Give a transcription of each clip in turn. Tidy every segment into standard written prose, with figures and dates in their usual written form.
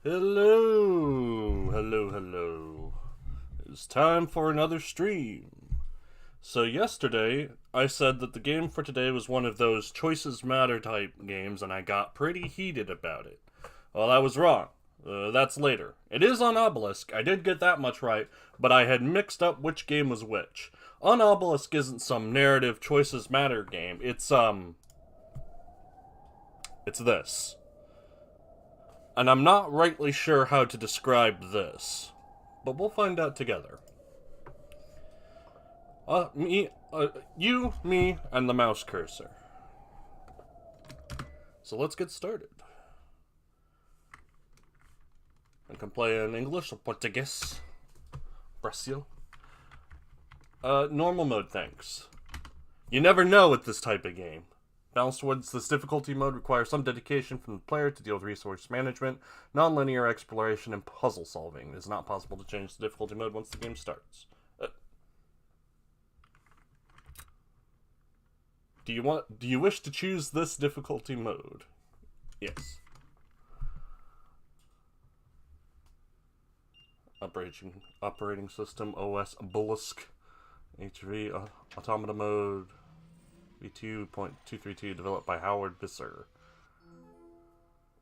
Hello. It's time for another stream. So yesterday, I said that the game for today was one of those choices matter type games, and I got pretty heated about it. Well, I was wrong. That's later. It is Unobelisk. I did get that much right, but I had mixed up which game was which. Unobelisk isn't some narrative choices matter game. It's this. And I'm not rightly sure how to describe this, but we'll find out together. You, me, and the mouse cursor. So let's get started. I can play in English or Portuguese. Brazil. Normal mode, thanks. You never know with this type of game. Balance towards this difficulty mode requires some dedication from the player to deal with resource management, non-linear exploration, and puzzle solving. It is not possible to change the difficulty mode once the game starts. Do you wish to choose this difficulty mode? Yes. Operating system OS Obelisk HV Automata mode V2.232 developed by Howard Visser.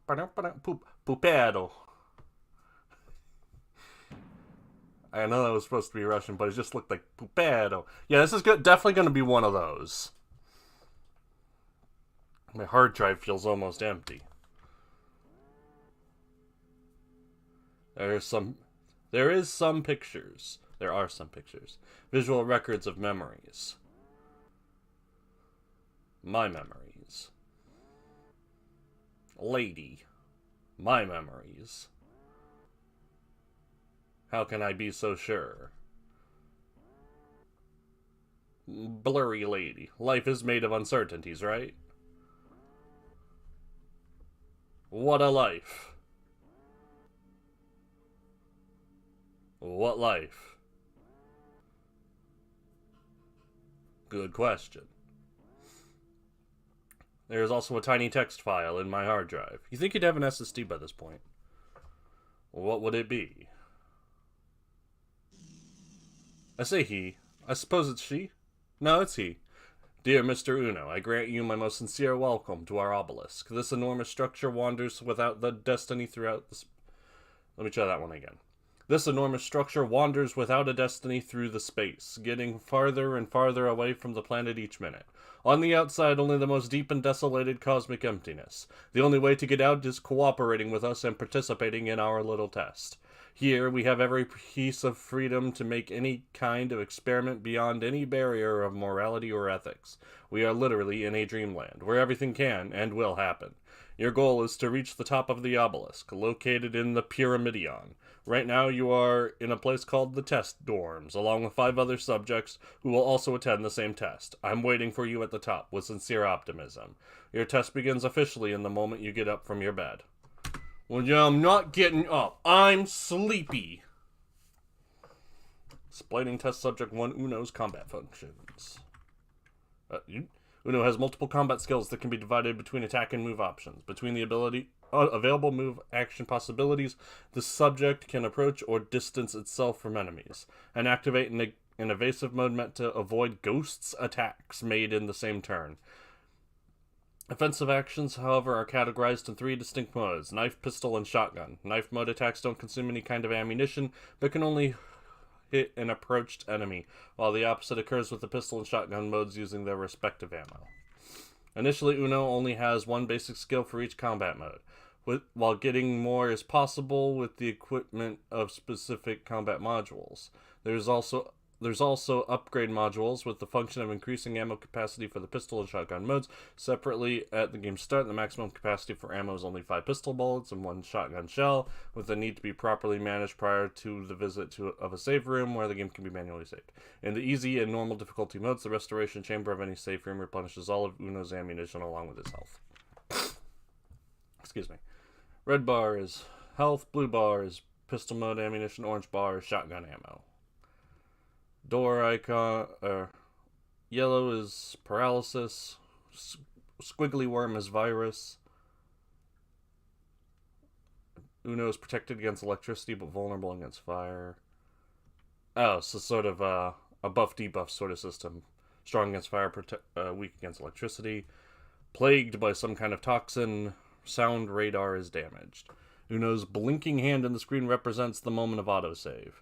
Pupero. I know that was supposed to be Russian, but it just looked like Pupero. Yeah, this is definitely going to be one of those. My hard drive feels almost empty. There are some pictures. Visual records of memories. My memories. Lady. My memories. How can I be so sure? Blurry lady. Life is made of uncertainties, right? What a life. What life? Good question. There is also a tiny text file in my hard drive. You think you'd have an SSD by this point? What would it be? I say he. I suppose it's she? No, it's he. Dear Mr. Uno, I grant you my most sincere welcome to our obelisk. This enormous structure wanders without the destiny throughout the... Let me try that one again. This enormous structure wanders without a destiny through the space, getting farther and farther away from the planet each minute. On the outside, only the most deep and desolated cosmic emptiness. The only way to get out is cooperating with us and participating in our little test. Here, we have every piece of freedom to make any kind of experiment beyond any barrier of morality or ethics. We are literally in a dreamland, where everything can and will happen. Your goal is to reach the top of the obelisk, located in the Pyramidion. Right now, you are in a place called the Test Dorms, along with 5 other subjects who will also attend the same test. I'm waiting for you at the top with sincere optimism. Your test begins officially in the moment you get up from your bed. Well, yeah, I'm not getting up. I'm sleepy. Explaining test subject 1 Uno's combat functions. Uno has multiple combat skills that can be divided between attack and move options. Between the available move action possibilities, the subject can approach or distance itself from enemies, and activate an evasive mode meant to avoid ghosts' attacks made in the same turn. Offensive actions, however, are categorized in 3 distinct modes: knife, pistol, and shotgun. Knife mode attacks don't consume any kind of ammunition, but can only hit an approached enemy, while the opposite occurs with the pistol and shotgun modes using their respective ammo. Initially, Uno only has 1 basic skill for each combat mode, while getting more is possible with the equipment of specific combat modules. There's also upgrade modules with the function of increasing ammo capacity for the pistol and shotgun modes. Separately, at the game's start, the maximum capacity for ammo is only 5 pistol bullets and 1 shotgun shell, with the need to be properly managed prior to the visit of a save room where the game can be manually saved. In the easy and normal difficulty modes, the restoration chamber of any save room replenishes all of Uno's ammunition along with his health. Excuse me. Red bar is health, blue bar is pistol mode ammunition, orange bar is shotgun ammo. Door icon, yellow is paralysis, squiggly worm is virus. Uno is protected against electricity but vulnerable against fire. Oh, so sort of a buff-debuff sort of system. Strong against fire, weak against electricity. Plagued by some kind of toxin. Sound radar is damaged. Uno's blinking hand in the screen represents the moment of autosave.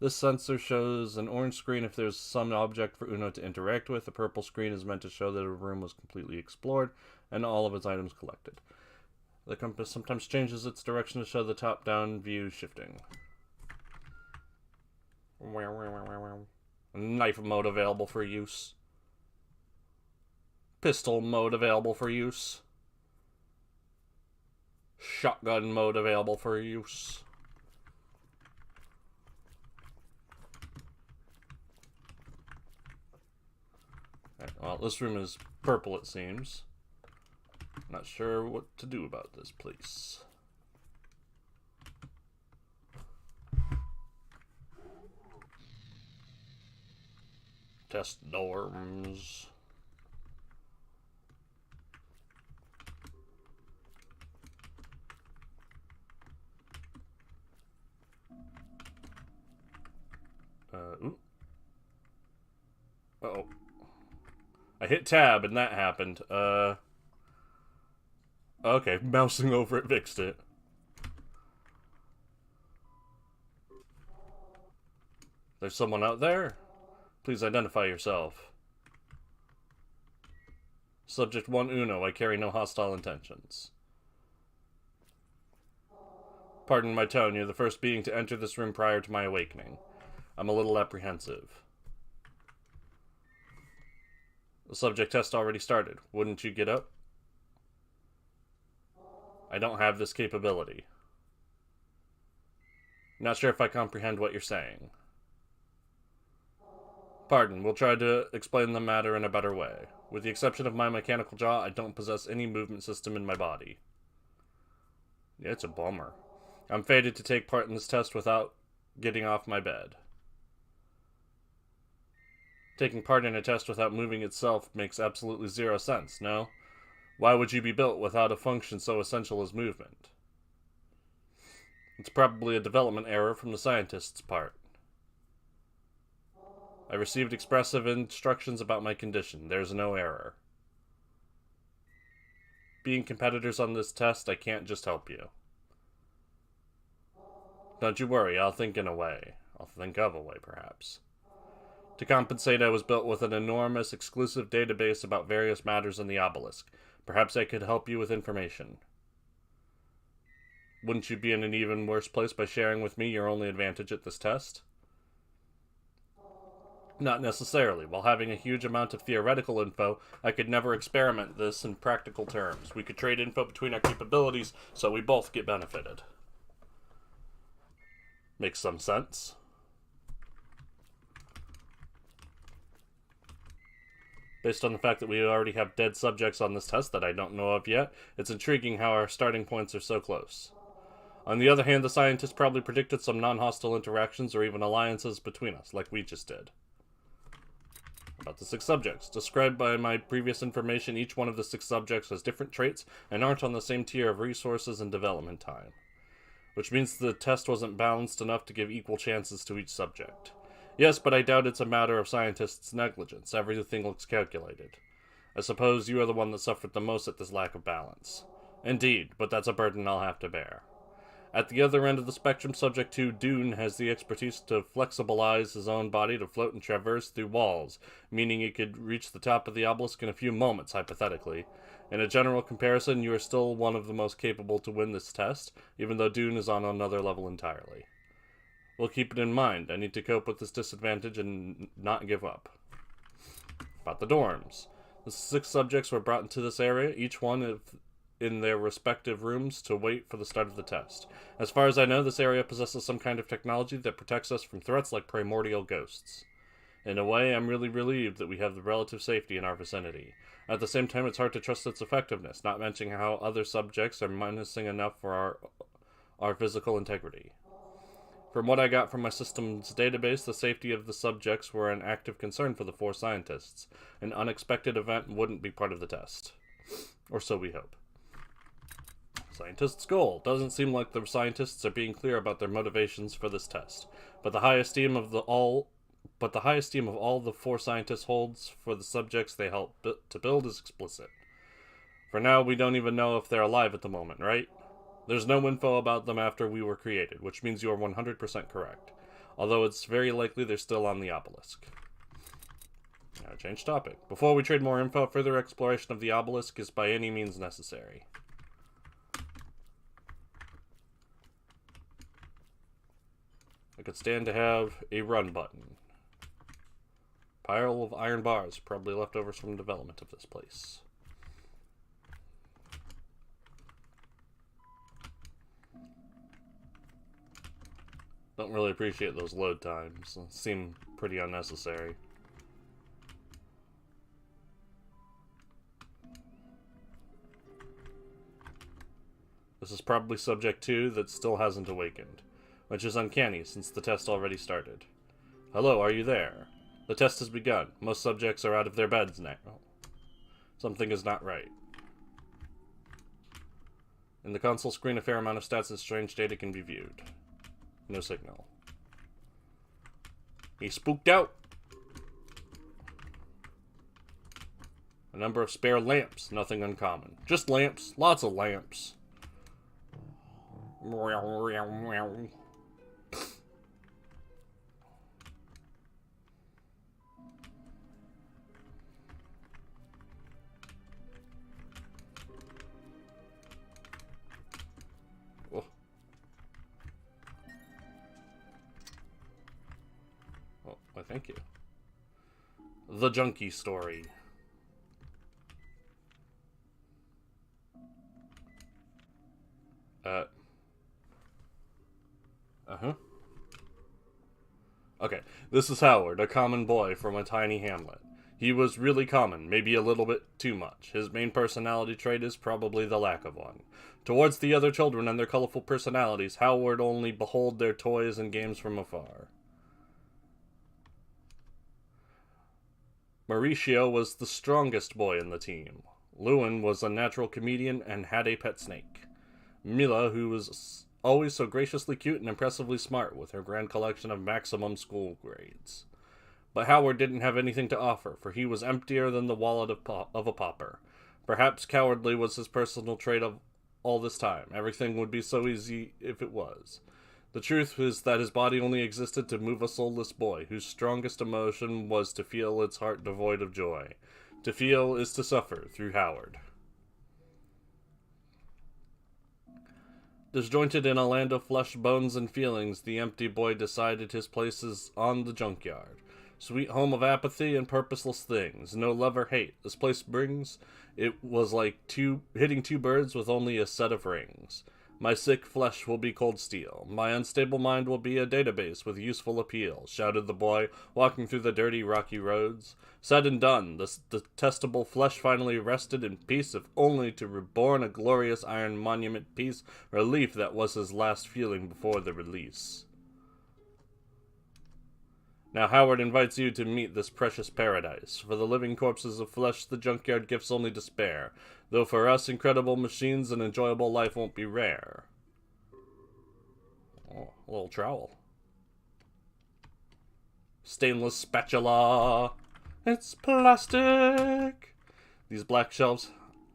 This sensor shows an orange screen if there's some object for Uno to interact with. The purple screen is meant to show that a room was completely explored and all of its items collected. The compass sometimes changes its direction to show the top-down view shifting. Knife mode available for use. Pistol mode available for use. Shotgun mode available for use. Right, well, this room is purple, it seems. Not sure what to do about this place. Test dorms. Ooh. Uh-oh. I hit tab and that happened. Okay, mousing over it fixed it. There's someone out there? Please identify yourself. Subject 1 Uno, I carry no hostile intentions. Pardon my tone, you're the first being to enter this room prior to my awakening. I'm a little apprehensive. The subject test already started. Wouldn't you get up? I don't have this capability. Not sure if I comprehend what you're saying. Pardon, we'll try to explain the matter in a better way. With the exception of my mechanical jaw, I don't possess any movement system in my body. Yeah, it's a bummer. I'm fated to take part in this test without getting off my bed. Taking part in a test without moving itself makes absolutely zero sense, no? Why would you be built without a function so essential as movement? It's probably a development error from the scientist's part. I received expressive instructions about my condition. There's no error. Being competitors on this test, I can't just help you. Don't you worry, I'll think in a way. I'll think of a way, perhaps. To compensate, I was built with an enormous, exclusive database about various matters in the Obelisk. Perhaps I could help you with information. Wouldn't you be in an even worse place by sharing with me your only advantage at this test? Not necessarily. While having a huge amount of theoretical info, I could never experiment this in practical terms. We could trade info between our capabilities, so we both get benefited. Makes some sense. Based on the fact that we already have dead subjects on this test that I don't know of yet, it's intriguing how our starting points are so close. On the other hand, the scientists probably predicted some non-hostile interactions or even alliances between us, like we just did. About the 6 subjects. Described by my previous information, each one of the 6 subjects has different traits and aren't on the same tier of resources and development time. Which means the test wasn't balanced enough to give equal chances to each subject. Yes, but I doubt it's a matter of scientists' negligence. Everything looks calculated. I suppose you are the one that suffered the most at this lack of balance. Indeed, but that's a burden I'll have to bear. At the other end of the spectrum, Subject 2, Dune, has the expertise to flexibilize his own body to float and traverse through walls, meaning he could reach the top of the obelisk in a few moments, hypothetically. In a general comparison, you are still one of the most capable to win this test, even though Dune is on another level entirely. We'll keep it in mind. I need to cope with this disadvantage and not give up. About the dorms. The 6 subjects were brought into this area, each one in their respective rooms to wait for the start of the test. As far as I know, this area possesses some kind of technology that protects us from threats like primordial ghosts. In a way, I'm really relieved that we have the relative safety in our vicinity. At the same time, it's hard to trust its effectiveness, not mentioning how other subjects are menacing enough for our physical integrity. From what I got from my system's database, the safety of the subjects were an active concern for the 4 scientists. An unexpected event wouldn't be part of the test. Or so we hope. Scientist's goal. Doesn't seem like the scientists are being clear about their motivations for this test, but the high esteem of all the 4 scientists holds for the subjects they help to build is explicit. For now, we don't even know if they're alive at the moment, right? There's no info about them after we were created, which means you are 100% correct. Although it's very likely they're still on the obelisk. Now, change topic. Before we trade more info, further exploration of the obelisk is by any means necessary. I could stand to have a run button. Pile of iron bars, probably leftovers from development of this place. Don't really appreciate those load times. They seem pretty unnecessary. This is probably subject 2 that still hasn't awakened, which is uncanny since the test already started. Hello, are you there? The test has begun. Most subjects are out of their beds now. Something is not right. In the console screen, a fair amount of stats and strange data can be viewed. No signal. He spooked out. A number of spare lamps. Nothing uncommon. Just lamps. Lots of lamps. Why, thank you. The Junkie Story. Okay, this is Howard, a common boy from a tiny hamlet. He was really common, maybe a little bit too much. His main personality trait is probably the lack of one. Towards the other children and their colorful personalities, Howard only behold their toys and games from afar. Mauricio was the strongest boy in the team. Lewin was a natural comedian and had a pet snake. Mila, who was always so graciously cute and impressively smart with her grand collection of maximum school grades. But Howard didn't have anything to offer, for he was emptier than the wallet of a pauper. Perhaps cowardly was his personal trait of all this time. Everything would be so easy if it was. The truth is that his body only existed to move a soulless boy, whose strongest emotion was to feel its heart devoid of joy. To feel is to suffer, through Howard. Disjointed in a land of flesh, bones, and feelings, the empty boy decided his place is on the junkyard. Sweet home of apathy and purposeless things. No love or hate this place brings. It was like hitting 2 birds with only a set of rings. My sick flesh will be cold steel. My unstable mind will be a database with useful appeal, shouted the boy, walking through the dirty, rocky roads. Said and done, the detestable flesh finally rested in peace, if only to reborn a glorious iron monument piece, relief that was his last feeling before the release. Now Howard invites you to meet this precious paradise. For the living corpses of flesh, the junkyard gifts only despair. Though for us, incredible machines and enjoyable life won't be rare. Oh, a little trowel. Stainless spatula. It's plastic. These black shelves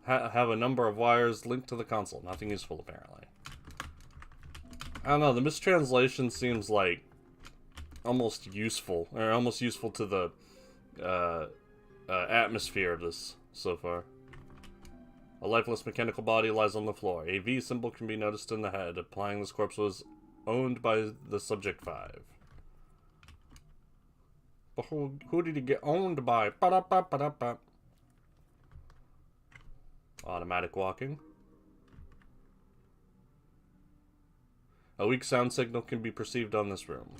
have a number of wires linked to the console. Nothing useful, apparently. I don't know, the mistranslation seems like almost useful, or almost useful to the atmosphere of this so far. A lifeless mechanical body lies on the floor. A V symbol can be noticed in the head, implying this corpse was owned by the subject 5. But who did he get owned by? Ba-da-ba-ba-da-ba. Automatic walking. A weak sound signal can be perceived on this room.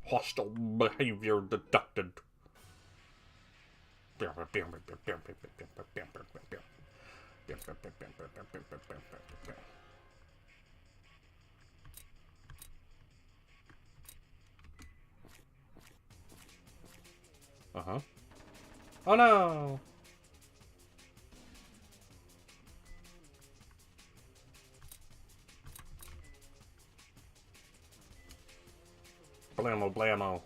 Hostile behavior detected. Uh-huh. Oh no! Blammo, blammo.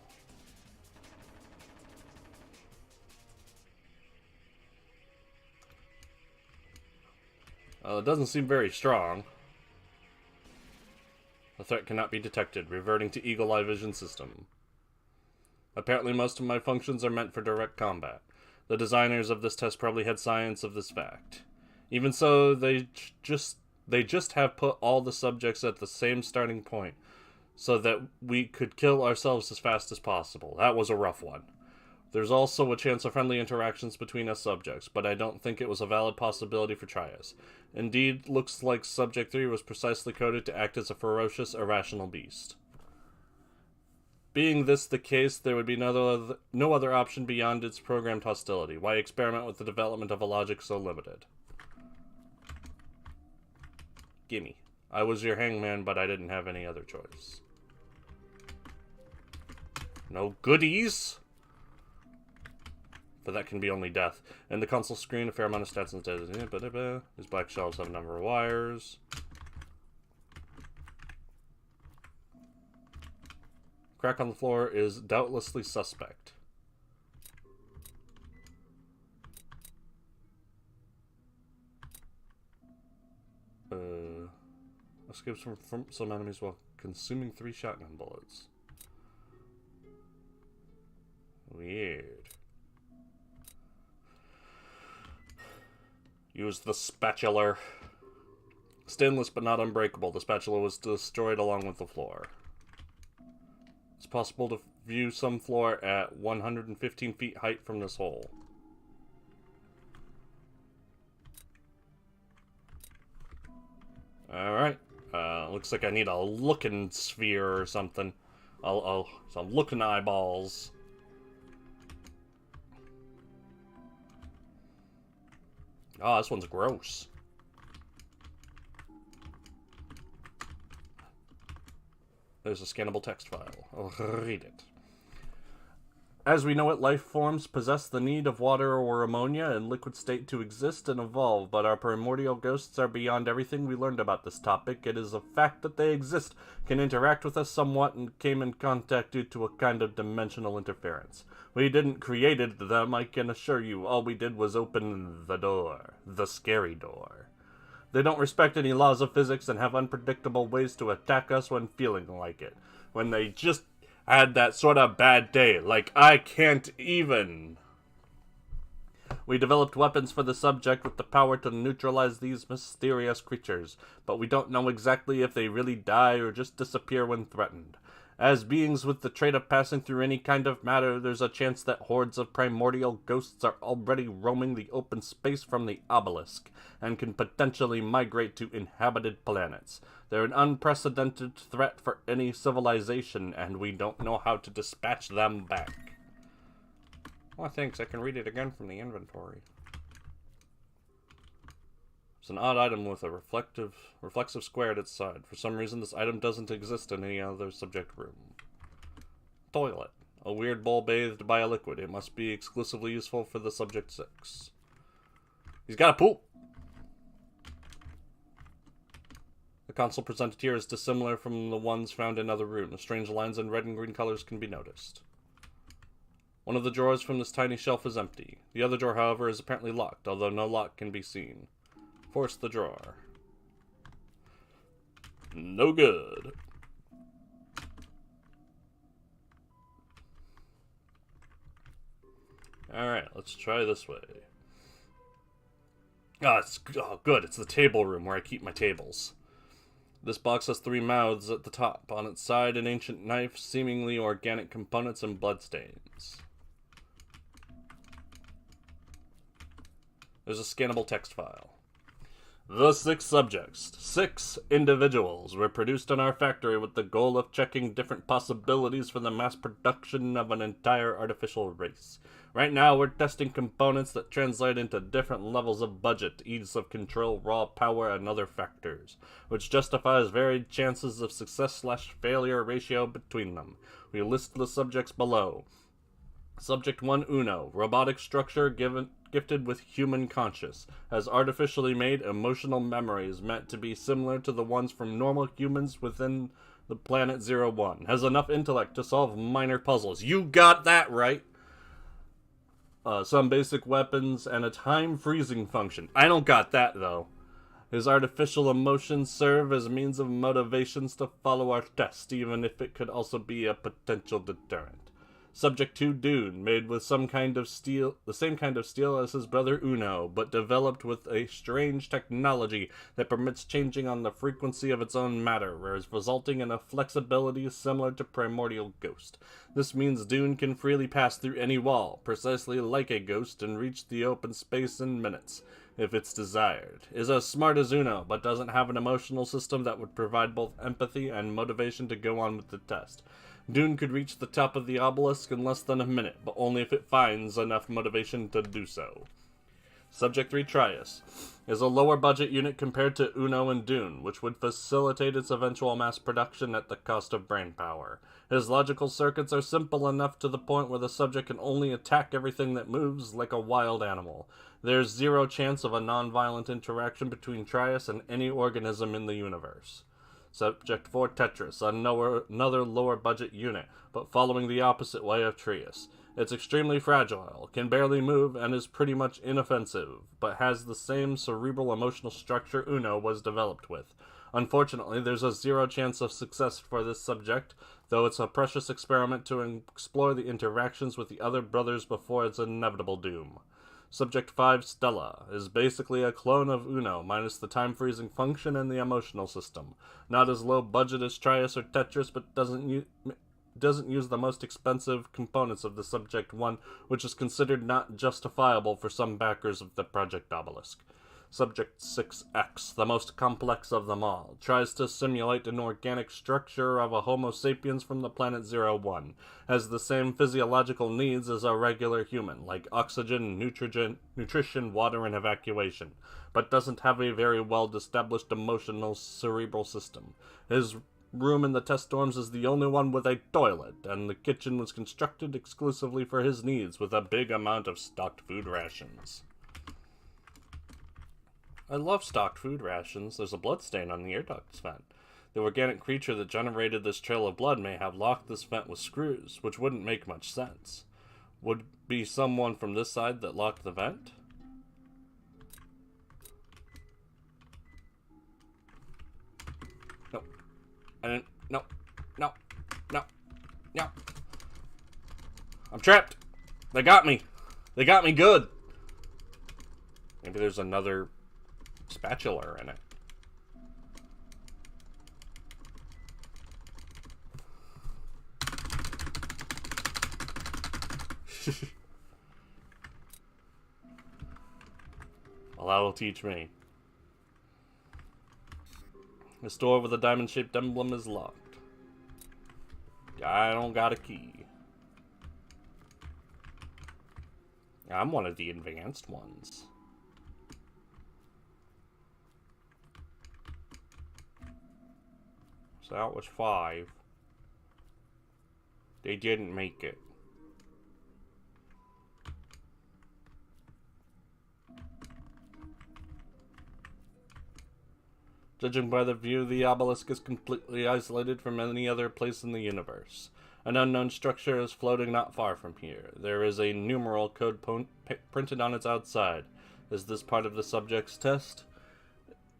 It doesn't seem very strong. The threat cannot be detected, reverting to Eagle Eye Vision system. Apparently most of my functions are meant for direct combat. The designers of this test probably had science of this fact. Even so, they just have put all the subjects at the same starting point, so that we could kill ourselves as fast as possible. That was a rough one. There's also a chance of friendly interactions between us subjects, but I don't think it was a valid possibility for Trias. Indeed, looks like Subject 3 was precisely coded to act as a ferocious, irrational beast. Being this the case, there would be no other option beyond its programmed hostility. Why experiment with the development of a logic so limited? Gimme. I was your hangman, but I didn't have any other choice. No goodies? For that can be only death. In the console screen, a fair amount of stats instead. These black shelves have a number of wires. Crack on the floor is doubtlessly suspect. Escapes from some enemies while consuming 3 shotgun bullets. Weird. Use the spatula. Stainless but not unbreakable, the spatula was destroyed along with the floor. It's possible to view some floor at 115 feet height from this hole. Alright. Looks like I need a looking sphere or something. Some looking eyeballs. Oh, this one's gross. There's a scannable text file. I'll read it. As we know it, life forms possess the need of water or ammonia in liquid state to exist and evolve, but our primordial ghosts are beyond everything we learned about this topic. It is a fact that they exist, can interact with us somewhat, and came in contact due to a kind of dimensional interference. We didn't create them, I can assure you. All we did was open the door. The scary door. They don't respect any laws of physics and have unpredictable ways to attack us when feeling like it. When they just had that sort of bad day, like I can't even. We developed weapons for the subject with the power to neutralize these mysterious creatures, but we don't know exactly if they really die or just disappear when threatened. As beings with the trait of passing through any kind of matter, there's a chance that hordes of primordial ghosts are already roaming the open space from the Obelisk, and can potentially migrate to inhabited planets. They're an unprecedented threat for any civilization, and we don't know how to dispatch them back. Well, thanks, I can read it again from the inventory. It's an odd item with a reflexive square at its side. For some reason, this item doesn't exist in any other subject room. Toilet. A weird bowl bathed by a liquid. It must be exclusively useful for the subject 6. He's got a poop! The console presented here is dissimilar from the ones found in other rooms. Strange lines in red and green colors can be noticed. One of the drawers from this tiny shelf is empty. The other drawer, however, is apparently locked, although no lock can be seen. Force the drawer. No good. Alright, let's try this way. Good. It's the table room where I keep my tables. This box has 3 mouths at the top. On its side, an ancient knife, seemingly organic components, and bloodstains. There's a scannable text file. The 6 subjects, 6 individuals, were produced in our factory with the goal of checking different possibilities for the mass production of an entire artificial race. Right now, we're testing components that translate into different levels of budget, ease of control, raw power, and other factors, which justifies varied chances of success/failure ratio between them. We list the subjects below. Subject 1 Uno, robotic structure gifted with human conscious, has artificially made emotional memories meant to be similar to the ones from normal humans within the planet 01. Has enough intellect to solve minor puzzles. You got that right. Some basic weapons, and a time-freezing function. I don't got that, though. His artificial emotions serve as means of motivations to follow our test, even if it could also be a potential deterrent. Subject 2 Dune, made with the same kind of steel as his brother Uno, but developed with a strange technology that permits changing on the frequency of its own matter, resulting in a flexibility similar to Primordial Ghost. This means Dune can freely pass through any wall, precisely like a ghost, and reach the open space in minutes, if it's desired. Is as smart as Uno, but doesn't have an emotional system that would provide both empathy and motivation to go on with the test. Dune could reach the top of the obelisk in less than a minute, but only if it finds enough motivation to do so. Subject 3 Trius is a lower budget unit compared to Uno and Dune, which would facilitate its eventual mass production at the cost of brain power. His logical circuits are simple enough to the point where the subject can only attack everything that moves like a wild animal. There's zero chance of a non-violent interaction between Trius and any organism in the universe. Subject 4 Tetris, another lower budget unit, but following the opposite way of Trius. It's extremely fragile, can barely move, and is pretty much inoffensive, but has the same cerebral emotional structure Uno was developed with. Unfortunately, there's a zero chance of success for this subject, though it's a precious experiment to explore the interactions with the other brothers before its inevitable doom. Subject 5 Stella is basically a clone of Uno, minus the time-freezing function and the emotional system. Not as low budget as Trius or Tetris, but doesn't use the most expensive components of the Subject 1, which is considered not justifiable for some backers of the Project Obelisk. Subject 6X, the most complex of them all, tries to simulate an organic structure of a Homo sapiens from the planet 01, has the same physiological needs as a regular human, like oxygen, nutrition, water, and evacuation, but doesn't have a very well-established emotional cerebral system. His room in the test dorms is the only one with a toilet, and the kitchen was constructed exclusively for his needs, with a big amount of stocked food rations. I love stocked food rations. There's a bloodstain on the air ducts vent. The organic creature that generated this trail of blood may have locked this vent with screws, which wouldn't make much sense. Would be someone from this side that locked the vent? No. I didn't. No. No. No. No. I'm trapped. They got me. They got me good. Maybe there's another spatula in it. Well, that'll teach me. The door with a diamond-shaped emblem is locked. I don't got a key. I'm one of the advanced ones. So that was 5. They didn't make it. Judging by the view, the obelisk is completely isolated from any other place in the universe. An unknown structure is floating not far from here. There is a numeral code printed on its outside. Is this part of the subject's test?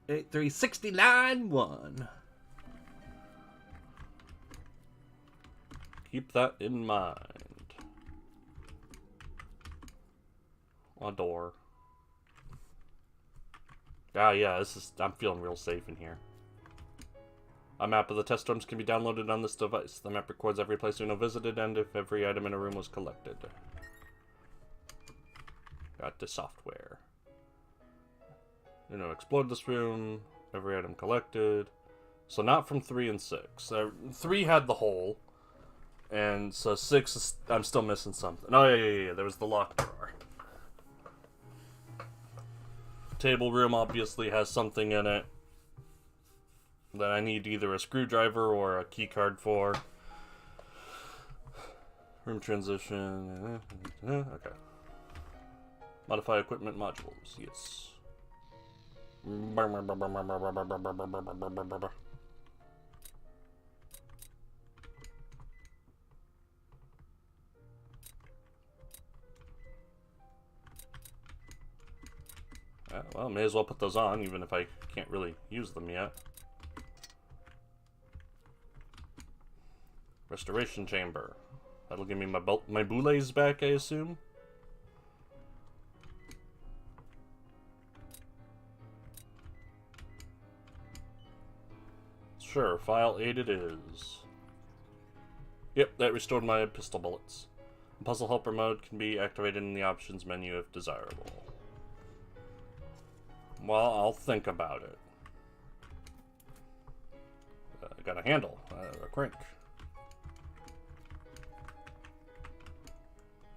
83691. Keep that in mind. A door. Ah, yeah, I'm feeling real safe in here. A map of the test rooms can be downloaded on this device. The map records every place Uno visited and if every item in a room was collected. Got the software. Uno explored this room. Every item collected. So not from 3 and 6. 3 had the hole. And so 6 is, I'm still missing something. Oh, yeah. There was the locked drawer. Table room obviously has something in it that I need either a screwdriver or a key card for. Room transition. Okay. Modify equipment modules. Yes. Well, may as well put those on, even if I can't really use them yet. Restoration chamber. That'll give me my boulets back, I assume. Sure, file 8 it is. Yep, that restored my pistol bullets. Puzzle helper mode can be activated in the options menu if desirable. Well, I'll think about it. I got a handle, a crank.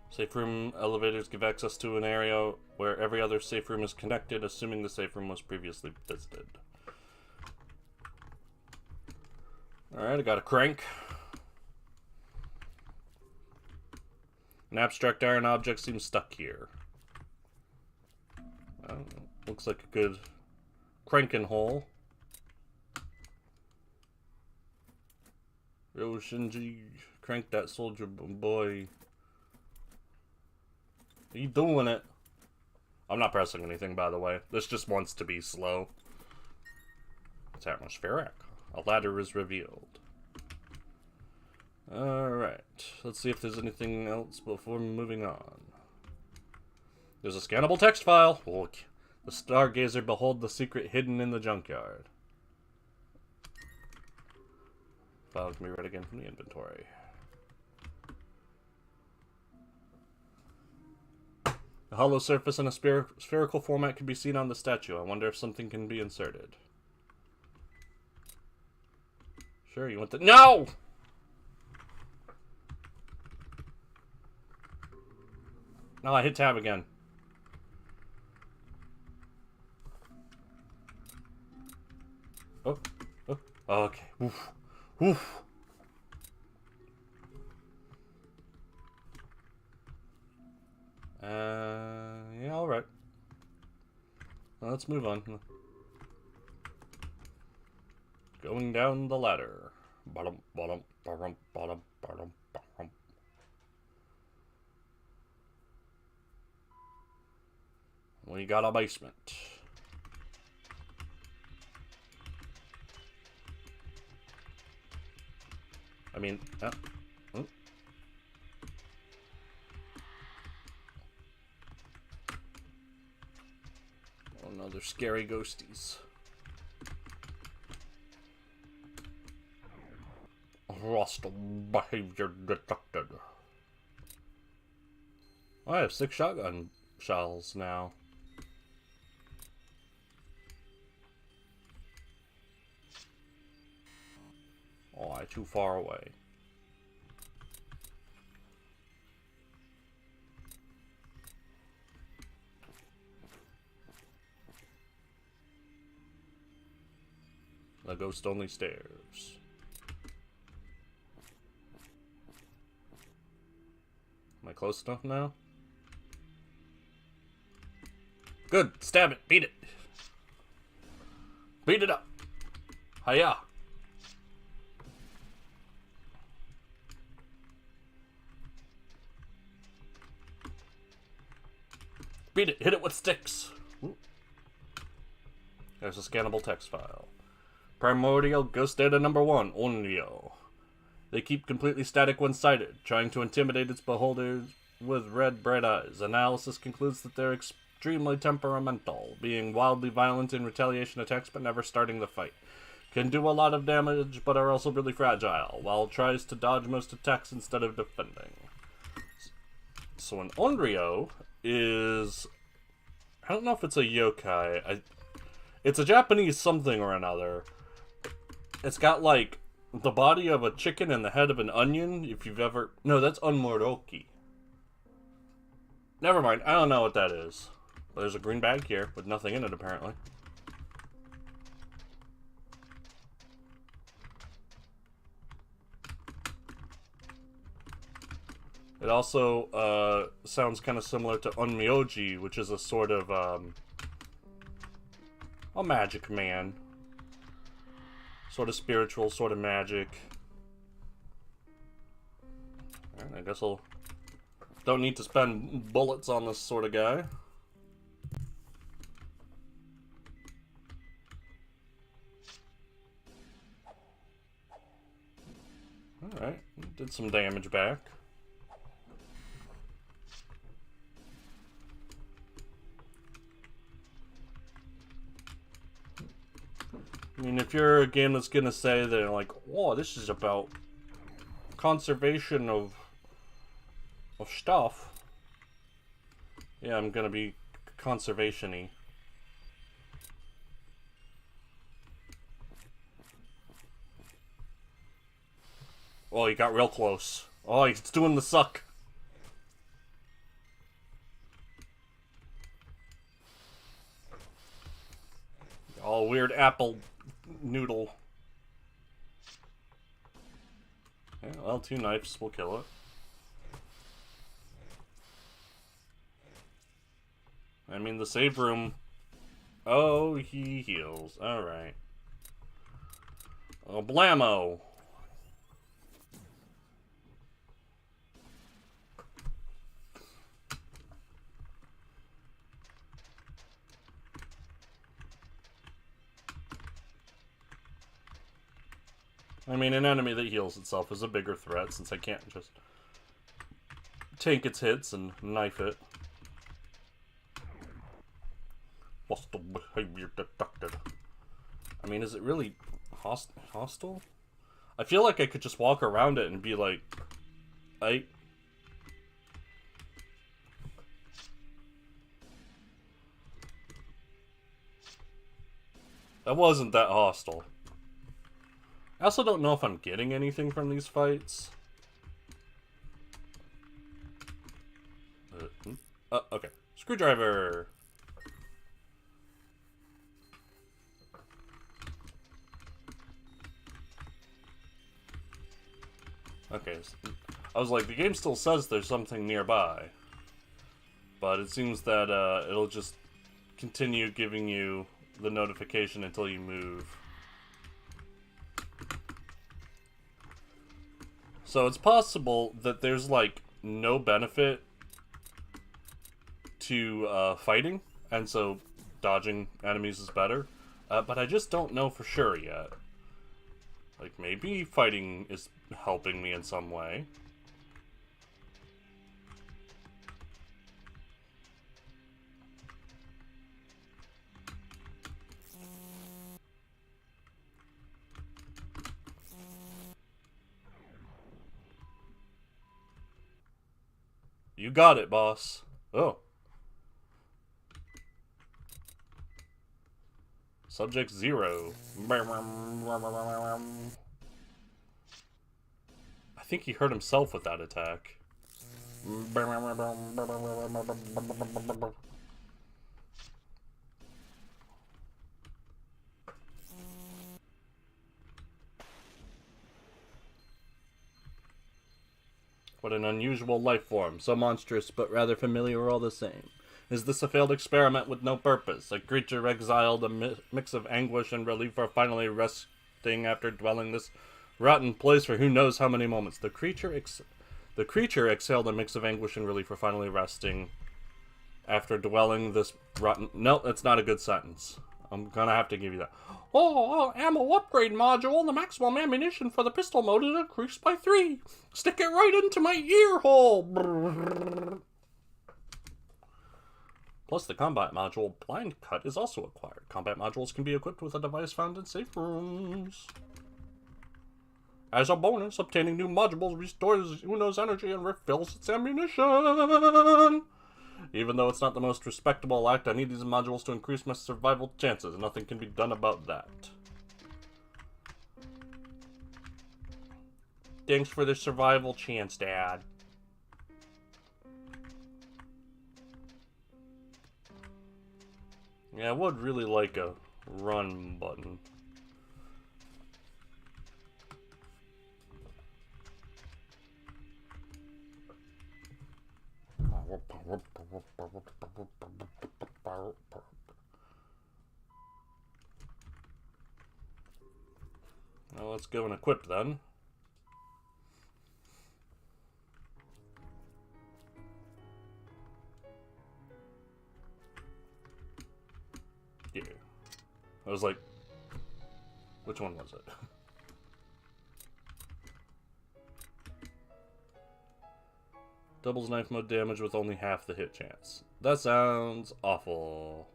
Safe room elevators give access to an area where every other safe room is connected, assuming the safe room was previously visited. Alright, I got a crank. An abstract iron object seems stuck here. Looks like a good cranking hole. Yo, Shinji, crank that soldier boy. Are you doing it? I'm not pressing anything, by the way. This just wants to be slow. It's atmospheric. A ladder is revealed. Alright. Let's see if there's anything else before moving on. There's a scannable text file. Look. The Stargazer, behold the secret hidden in the junkyard. File can be read again from the inventory. A hollow surface in a spherical format can be seen on the statue. I wonder if something can be inserted. Sure, you want the— No! No, I hit tab again. Oh, oh, okay. Oof. Oof. Yeah, alright. Well, let's move on. Going down the ladder. Bottom, bottom, bottom, bottom, bottom, bottom. We got a basement. I mean, oh. Oh no, they're scary ghosties. Hostile behavior detected. Oh, I have 6 shotgun shells now. Oh, I'm too far away. The ghost only stairs. Am I close enough now? Good. Stab it. Beat it. Beat it up. Hiya. Beat it. Hit it with sticks. Ooh. There's a scannable text file. Primordial Ghost Data number 1, Onryo. They keep completely static when sighted, trying to intimidate its beholders with red, bright eyes. Analysis concludes that they're extremely temperamental, being wildly violent in retaliation attacks but never starting the fight. Can do a lot of damage, but are also really fragile, while tries to dodge most attacks instead of defending. So an Onryo is— I don't know if it's a yokai. It's a Japanese something or another. It's got, like, the body of a chicken and the head of an onion, if you've ever— No, that's Unmoroki. Never mind, I don't know what that is. But there's a green bag here, with nothing in it, apparently. It also, sounds kind of similar to Unmyoji, which is a sort of, a magic man. Sort of spiritual, sort of magic. Alright, I guess I'll— don't need to spend bullets on this sort of guy. Alright, did some damage back. I mean, if you're a game that's gonna say that, like, whoa, this is about conservation of stuff, yeah, I'm gonna be conservation-y. Oh, he got real close. Oh, he's doing the suck. Oh, weird apple noodle. Yeah, well, 2 knives will kill it. I mean, the save room... Oh, he heals. Alright. Oh, blammo! I mean, an enemy that heals itself is a bigger threat, since I can't just tank its hits and knife it. Hostile behavior detected. I mean, is it really hostile? I feel like I could just walk around it and be like, that wasn't that hostile. I also don't know if I'm getting anything from these fights. Okay. Screwdriver! Okay, I was like, the game still says there's something nearby. But it seems that it'll just continue giving you the notification until you move. So it's possible that there's, like, no benefit to fighting, and so dodging enemies is better. But I just don't know for sure yet. Like, maybe fighting is helping me in some way. You got it, boss. Oh. Subject 0. I think he hurt himself with that attack. What an unusual life form. So monstrous, but rather familiar all the same. Is this a failed experiment with no purpose? A creature exiled, a mix of anguish and relief are finally resting after dwelling this rotten place for who knows how many moments. The creature exhaled a mix of anguish and relief for finally resting after dwelling this rotten... No, that's not a good sentence. I'm gonna have to give you that. Oh, ammo upgrade module. The maximum ammunition for the pistol mode is increased by 3. Stick it right into my ear hole. Brrr. Plus, the combat module Blind Cut is also acquired. Combat modules can be equipped with a device found in safe rooms. As a bonus, obtaining new modules restores Uno's energy and refills its ammunition. Even though it's not the most respectable act, I need these modules to increase my survival chances. Nothing can be done about that. Thanks for the survival chance, Dad. Yeah, I would really like a run button. Now let's go and equip then. Yeah. I was like, which one was it? Doubles knife mode damage with only half the hit chance. That sounds awful.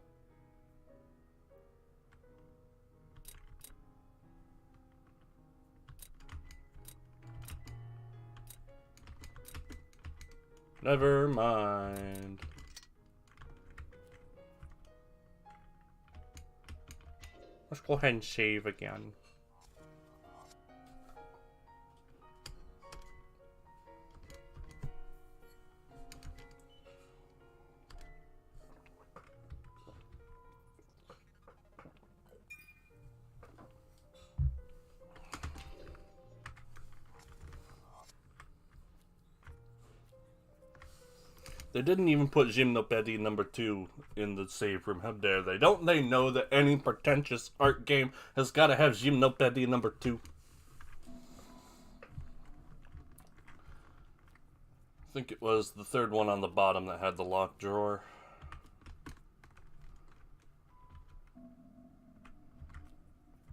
Never mind. Let's go ahead and save again. They didn't even put Gymnopédie number 2 in the save room. How dare they? Don't they know that any pretentious art game has got to have Gymnopédie number 2? I think it was the third one on the bottom that had the locked drawer.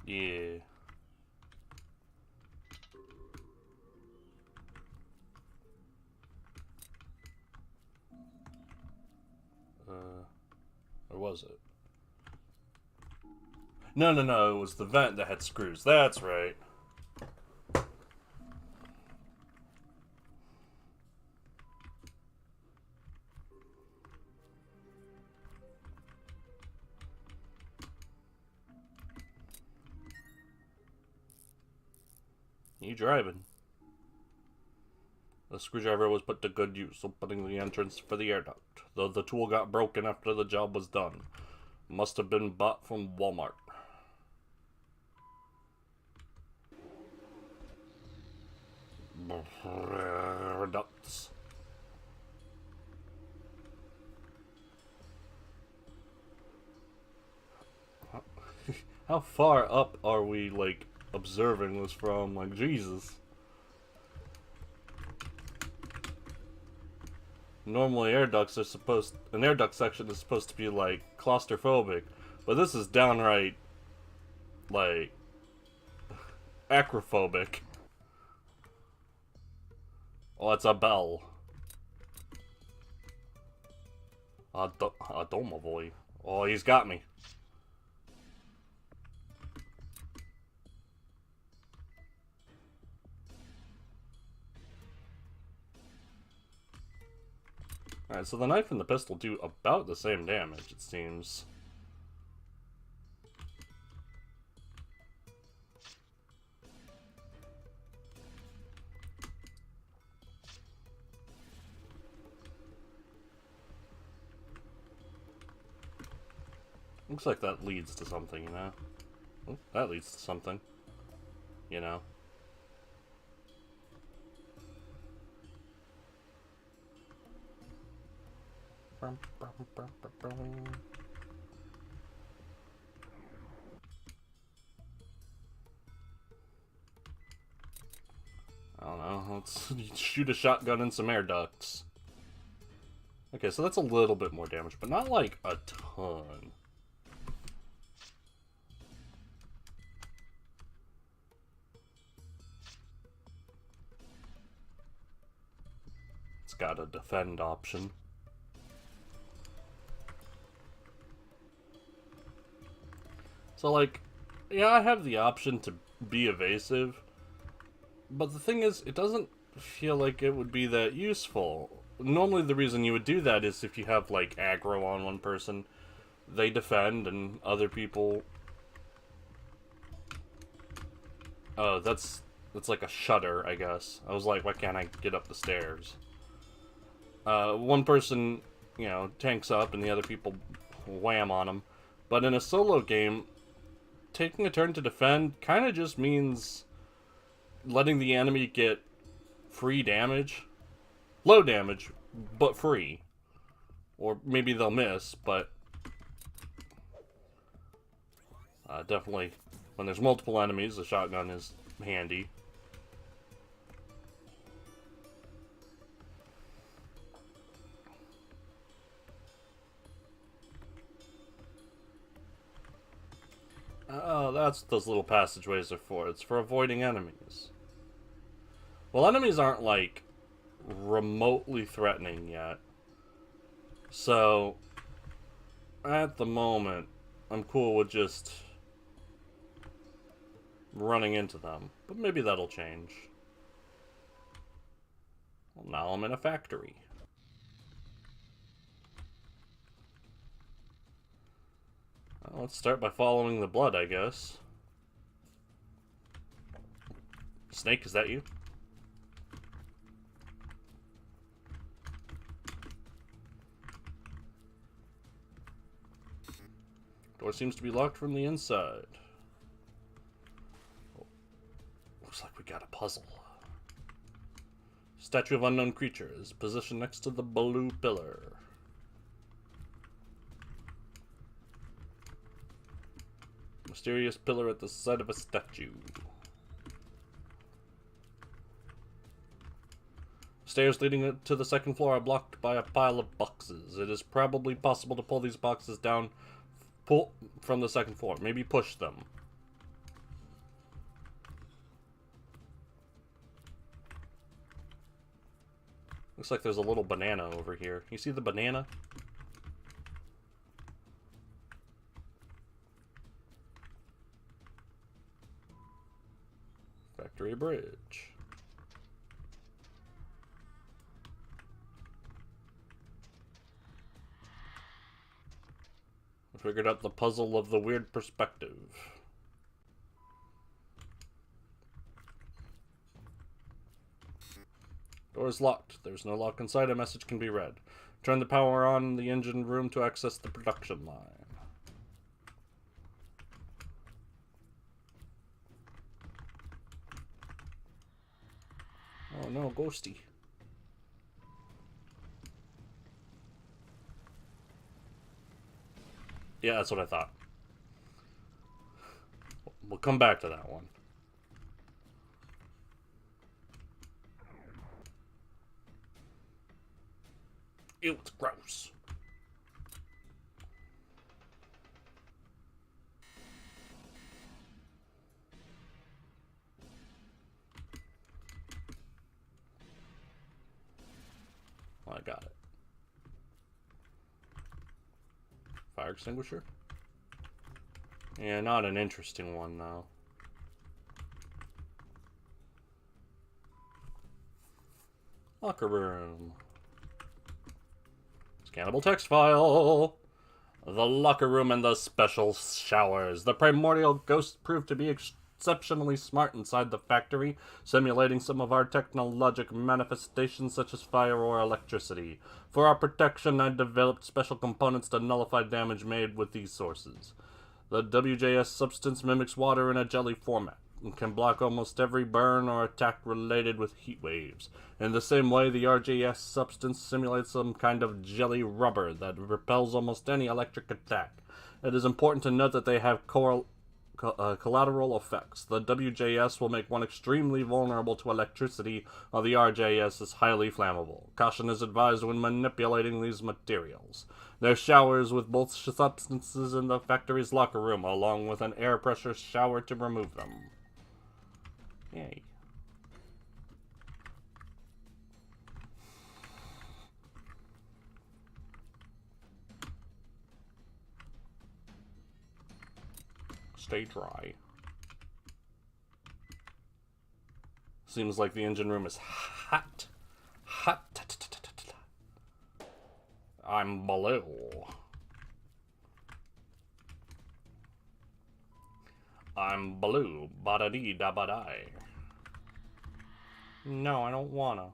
Yeah. Or was it? No, it was the vent that had screws. That's right. You driving? The screwdriver was put to good use, opening the entrance for the air duct, though the tool got broken after the job was done. Must have been bought from Walmart. Ducts. How far up are we, like, observing this from? Like, Jesus. Normally an air duct section is supposed to be, like, claustrophobic, but this is downright, like, acrophobic. Oh, it's a bell. Domovoy. Oh, he's got me. Alright, so the knife and the pistol do about the same damage, it seems. Looks like that leads to something, you know? Oh, that leads to something. You know? I don't know, let's shoot a shotgun in some air ducts. Okay, so that's a little bit more damage, but not like a ton. It's got a defend option. So, like, yeah, I have the option to be evasive, but the thing is, it doesn't feel like it would be that useful. Normally the reason you would do that is if you have, like, aggro on one person, they defend, and other people... Oh, that's like a shutter, I guess. I was like, why can't I get up the stairs? One person, you know, tanks up, and the other people wham on them. But in a solo game, taking a turn to defend kind of just means letting the enemy get free damage. Low damage, but free. Or maybe they'll miss, but... definitely, when there's multiple enemies, the shotgun is handy. Oh, that's what those little passageways are for. It's for avoiding enemies. Well, enemies aren't, like, remotely threatening yet. So, at the moment, I'm cool with just running into them. But maybe that'll change. Well, now I'm in a factory. Well, let's start by following the blood, I guess. Snake, is that you? Door seems to be locked from the inside. Oh, looks like we got a puzzle. Statue of unknown creature is positioned next to the blue pillar. Mysterious pillar at the side of a statue. Stairs leading to the second floor are blocked by a pile of boxes. It is probably possible to pull these boxes down from the second floor. Maybe push them. Looks like there's a little banana over here. You see the banana? Factory bridge. I figured out the puzzle of the weird perspective. Door is locked. There's no lock inside. A message can be read. Turn the power on in the engine room to access the production line. Oh no, ghosty. Yeah, that's what I thought. We'll come back to that one. Ew, it's gross. Well, I got it. Fire extinguisher? Yeah, not an interesting one, though. Locker room. Scannable text file. The locker room and the special showers. The primordial ghost proved to be exceptionally smart inside the factory, simulating some of our technologic manifestations such as fire or electricity. For our protection, I developed special components to nullify damage made with these sources. The WJS substance mimics water in a jelly format and can block almost every burn or attack related with heat waves. In the same way, the RJS substance simulates some kind of jelly rubber that repels almost any electric attack. It is important to note that they have collateral effects. The WJS will make one extremely vulnerable to electricity, while the RJS is highly flammable. Caution is advised when manipulating these materials. There's showers with both substances in the factory's locker room, along with an air pressure shower to remove them. Yay. Stay dry. Seems like the engine room is hot. Hot. I'm blue. I'm blue. Ba-da-dee-da-ba-die. No, I don't wanna.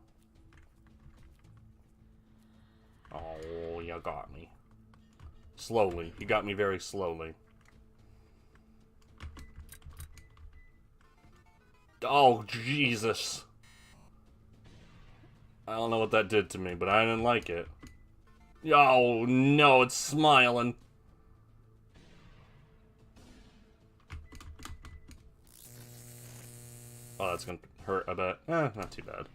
Oh, you got me. Slowly. You got me very slowly. Oh, Jesus. I don't know what that did to me, but I didn't like it. Oh, no, it's smiling. Oh, that's gonna hurt, I bet. Not too bad.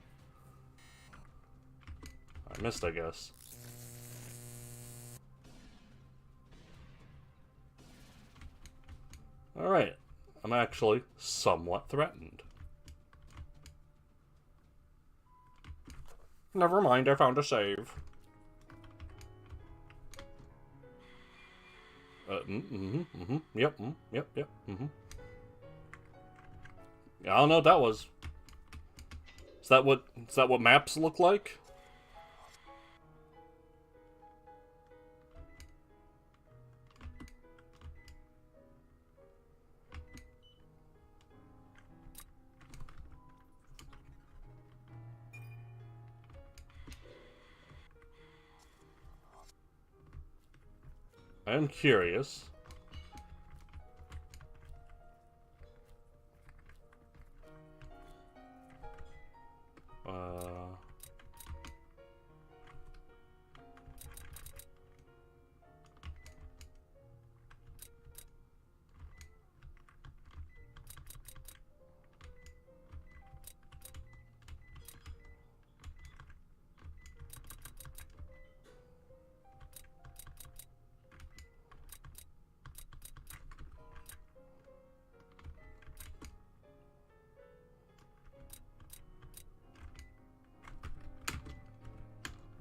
I missed, I guess. Alright. I'm actually somewhat threatened. Never mind, I found a save. Yep, yep. I don't know what that was. Is that what maps look like? I am curious.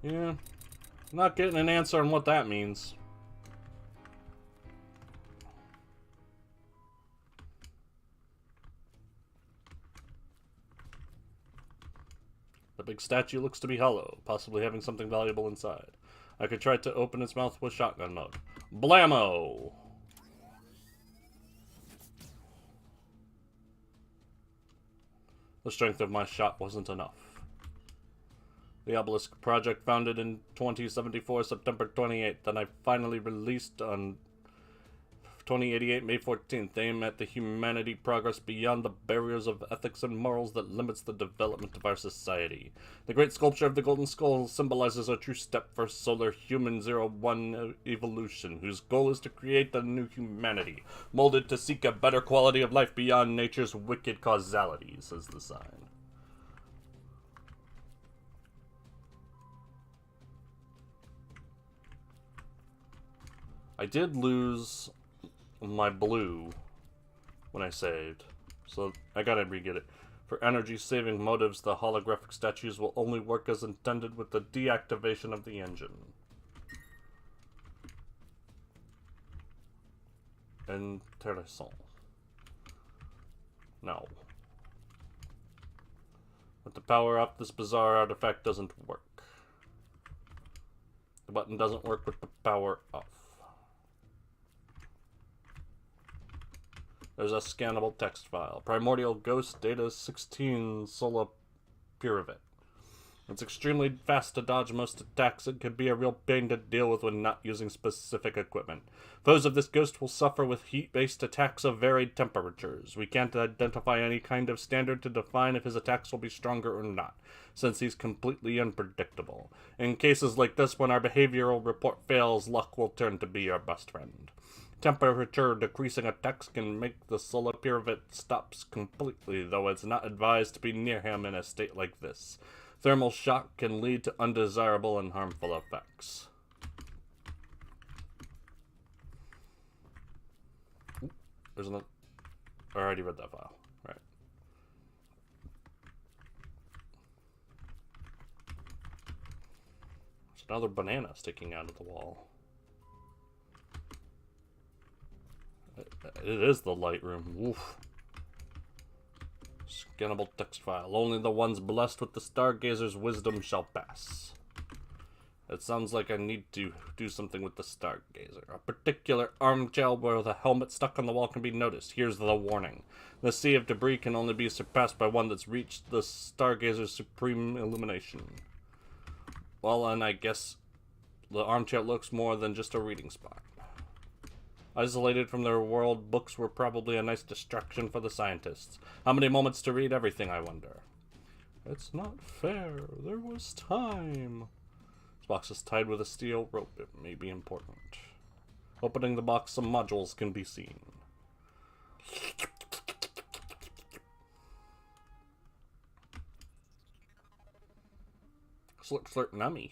Yeah, not getting an answer on what that means. The big statue looks to be hollow, possibly having something valuable inside. I could try to open its mouth with shotgun mode. Blammo! The strength of my shot wasn't enough. The Obelisk project, founded in 2074, September 28th, and I finally released on 2088, May 14th, aim at the humanity progress beyond the barriers of ethics and morals that limits the development of our society. The great sculpture of the Golden Skull symbolizes a true step for solar human 01 evolution, whose goal is to create a new humanity, molded to seek a better quality of life beyond nature's wicked causality, says the sign. I did lose my blue when I saved, so I gotta re-get it. For energy-saving motives, the holographic statues will only work as intended with the deactivation of the engine. Intéressant. No. With the power up, this bizarre artifact doesn't work. The button doesn't work with the power off. There's a scannable text file. Primordial Ghost Data 16 Sola Puravet. It's extremely fast to dodge most attacks and can be a real pain to deal with when not using specific equipment. Foes of this ghost will suffer with heat-based attacks of varied temperatures. We can't identify any kind of standard to define if his attacks will be stronger or not, since he's completely unpredictable. In cases like this, when our behavioral report fails, luck will turn to be our best friend. Temperature decreasing attacks can make the Solar Puravet stops completely, though it's not advised to be near him in a state like this. Thermal shock can lead to undesirable and harmful effects. Ooh, there's another. I already read that file. Right. There's another banana sticking out of the wall. It is the light room. Oof. Scannable text file. Only the ones blessed with the Stargazer's wisdom shall pass. It sounds like I need to do something with the Stargazer. A particular armchair where the helmet stuck on the wall can be noticed. Here's the warning. The sea of debris can only be surpassed by one that's reached the Stargazer's supreme illumination. Well, and I guess the armchair looks more than just a reading spot. Isolated from their world, books were probably a nice distraction for the scientists. How many moments to read everything, I wonder? It's not fair. There was time. This box is tied with a steel rope. It may be important. Opening the box, some modules can be seen. Slurp slurp nummy.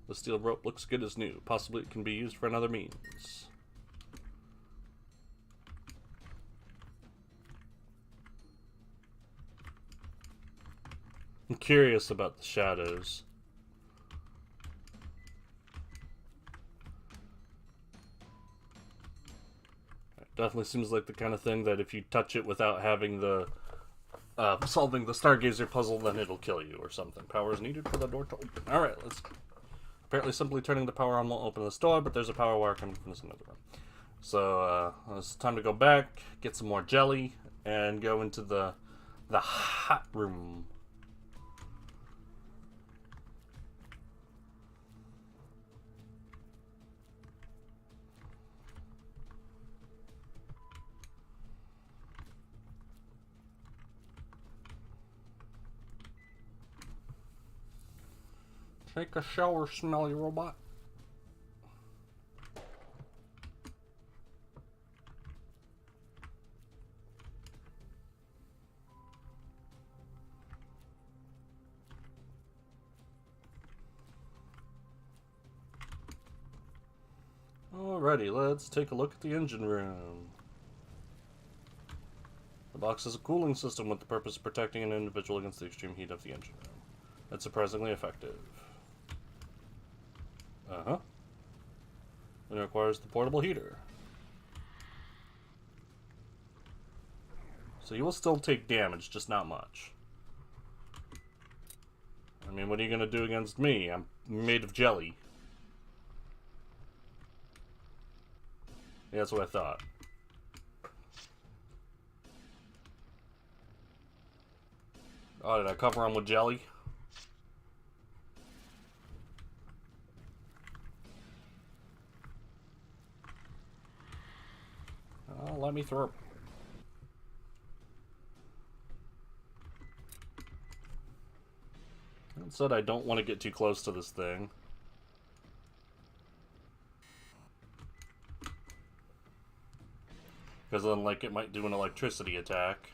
The steel rope looks good as new. Possibly it can be used for another means. I'm curious about the shadows. It definitely seems like the kind of thing that if you touch it without having the solving the Stargazer puzzle, then it'll kill you or something. Power is needed for the door to open. Alright, let's... Apparently simply turning the power on won't open this door, but there's a power wire coming from this another room. So, it's time to go back, get some more jelly, and go into the hot room. Take a shower, smelly robot. Alrighty, let's take a look at the engine room. The box has a cooling system with the purpose of protecting an individual against the extreme heat of the engine room. It's surprisingly effective. Uh-huh. And it requires the portable heater. So you will still take damage, just not much. I mean, what are you gonna do against me? I'm made of jelly. Yeah, that's what I thought. Oh, did I cover him with jelly? Oh, let me through. It said I don't want to get too close to this thing. Because then, like, it might do an electricity attack.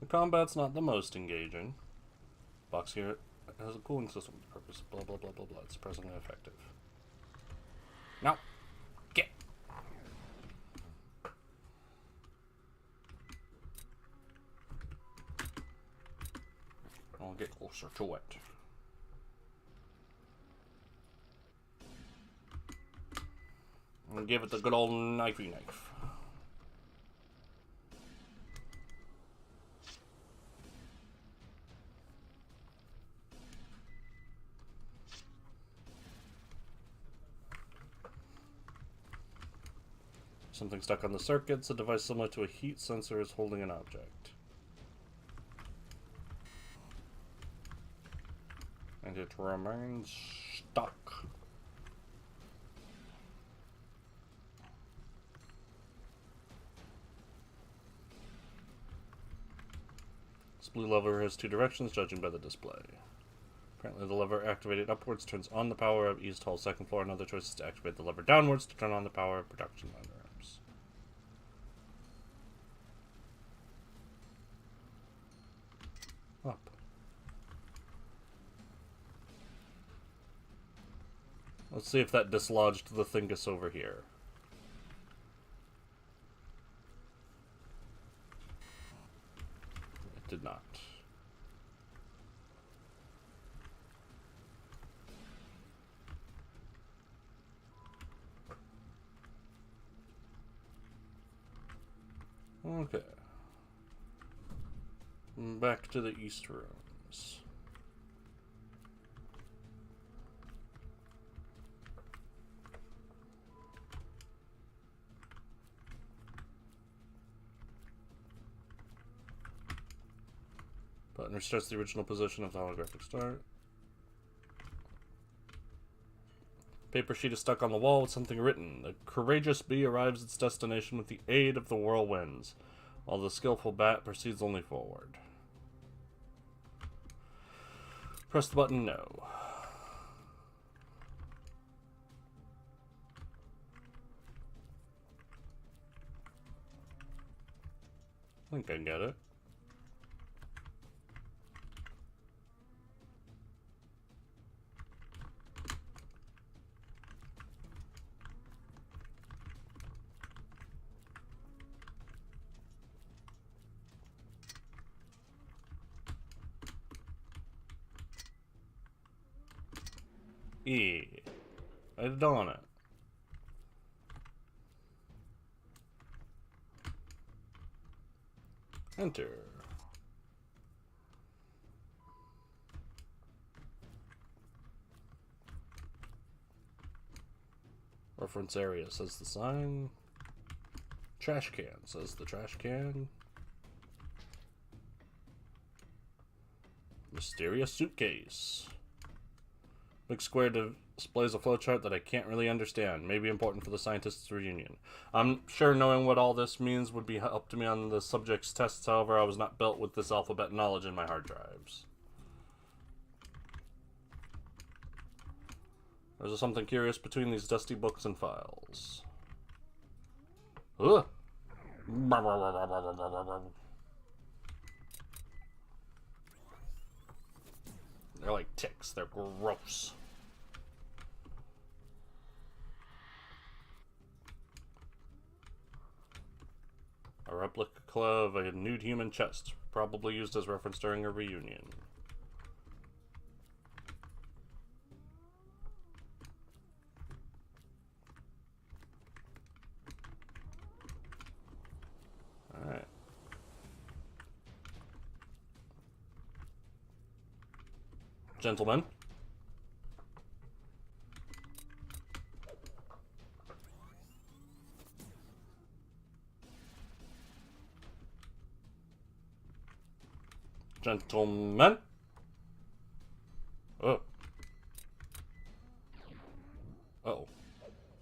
The combat's not the most engaging. Box here has a cooling system for purpose. Blah blah blah blah blah. It's surprisingly effective. Now, get. I'll get closer to it. And give it the good old knifey knife. Something stuck on the circuits. A device similar to a heat sensor is holding an object. And it remains stuck. This blue lever has two directions, judging by the display. Apparently the lever activated upwards turns on the power of East Hall second floor. Another choice is to activate the lever downwards to turn on the power of production line rooms. Up. Let's see if that dislodged the thingus over here. It did not. Okay. Back to the east rooms. Button restarts the original position of the holographic start. Paper sheet is stuck on the wall with something written. The courageous bee arrives at its destination with the aid of the whirlwinds, while the skillful bat proceeds only forward. Press the button, no. I think I get it. E. I did on it. Enter. Reference area, says the sign. Trash can, says the trash can. Mysterious suitcase. Big square displays a flowchart that I can't really understand. Maybe important for the scientists' reunion. I'm sure knowing what all this means would be help to me on the subject's tests. However, I was not built with this alphabet knowledge in my hard drives. There's something curious between these dusty books and files. Ugh. They're like ticks. They're gross. A replica of a nude human chest, probably used as reference during a reunion. Alright. Gentlemen. Gentlemen. Oh. Uh-oh.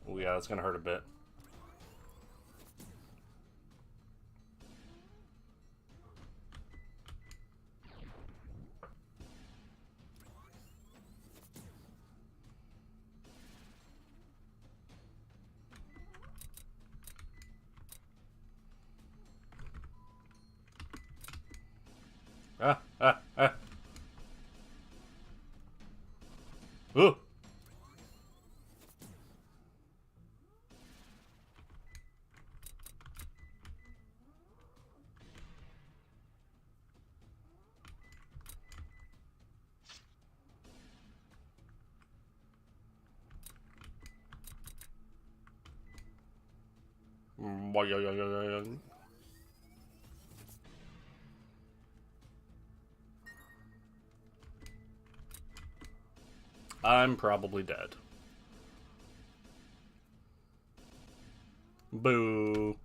Oh, yeah, that's gonna hurt a bit. Ah, ah, ah. Ooh. I'm probably dead. Boo.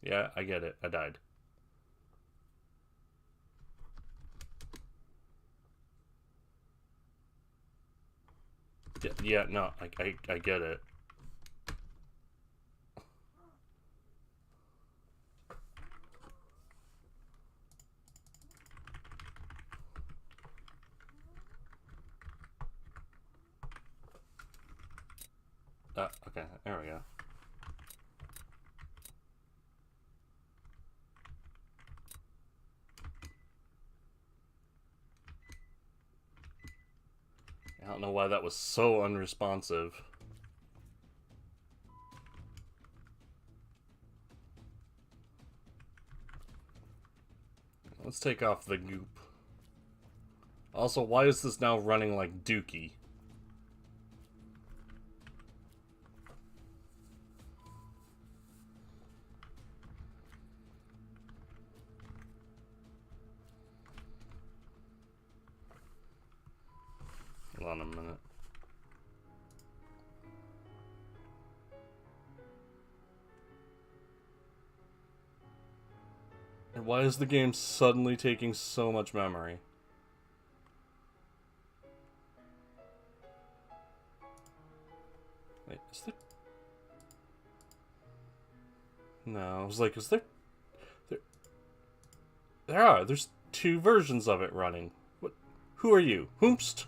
Yeah, I get it. I died. Yeah, no, I get it. Okay, there we go. I don't know why that was so unresponsive. Let's take off the goop. Also, why is this now running like Dookie? Hold on a minute. And why is the game suddenly taking so much memory? Wait, is there... No, I was like, is there... There's two versions of it running. What? Who are you? Whomst?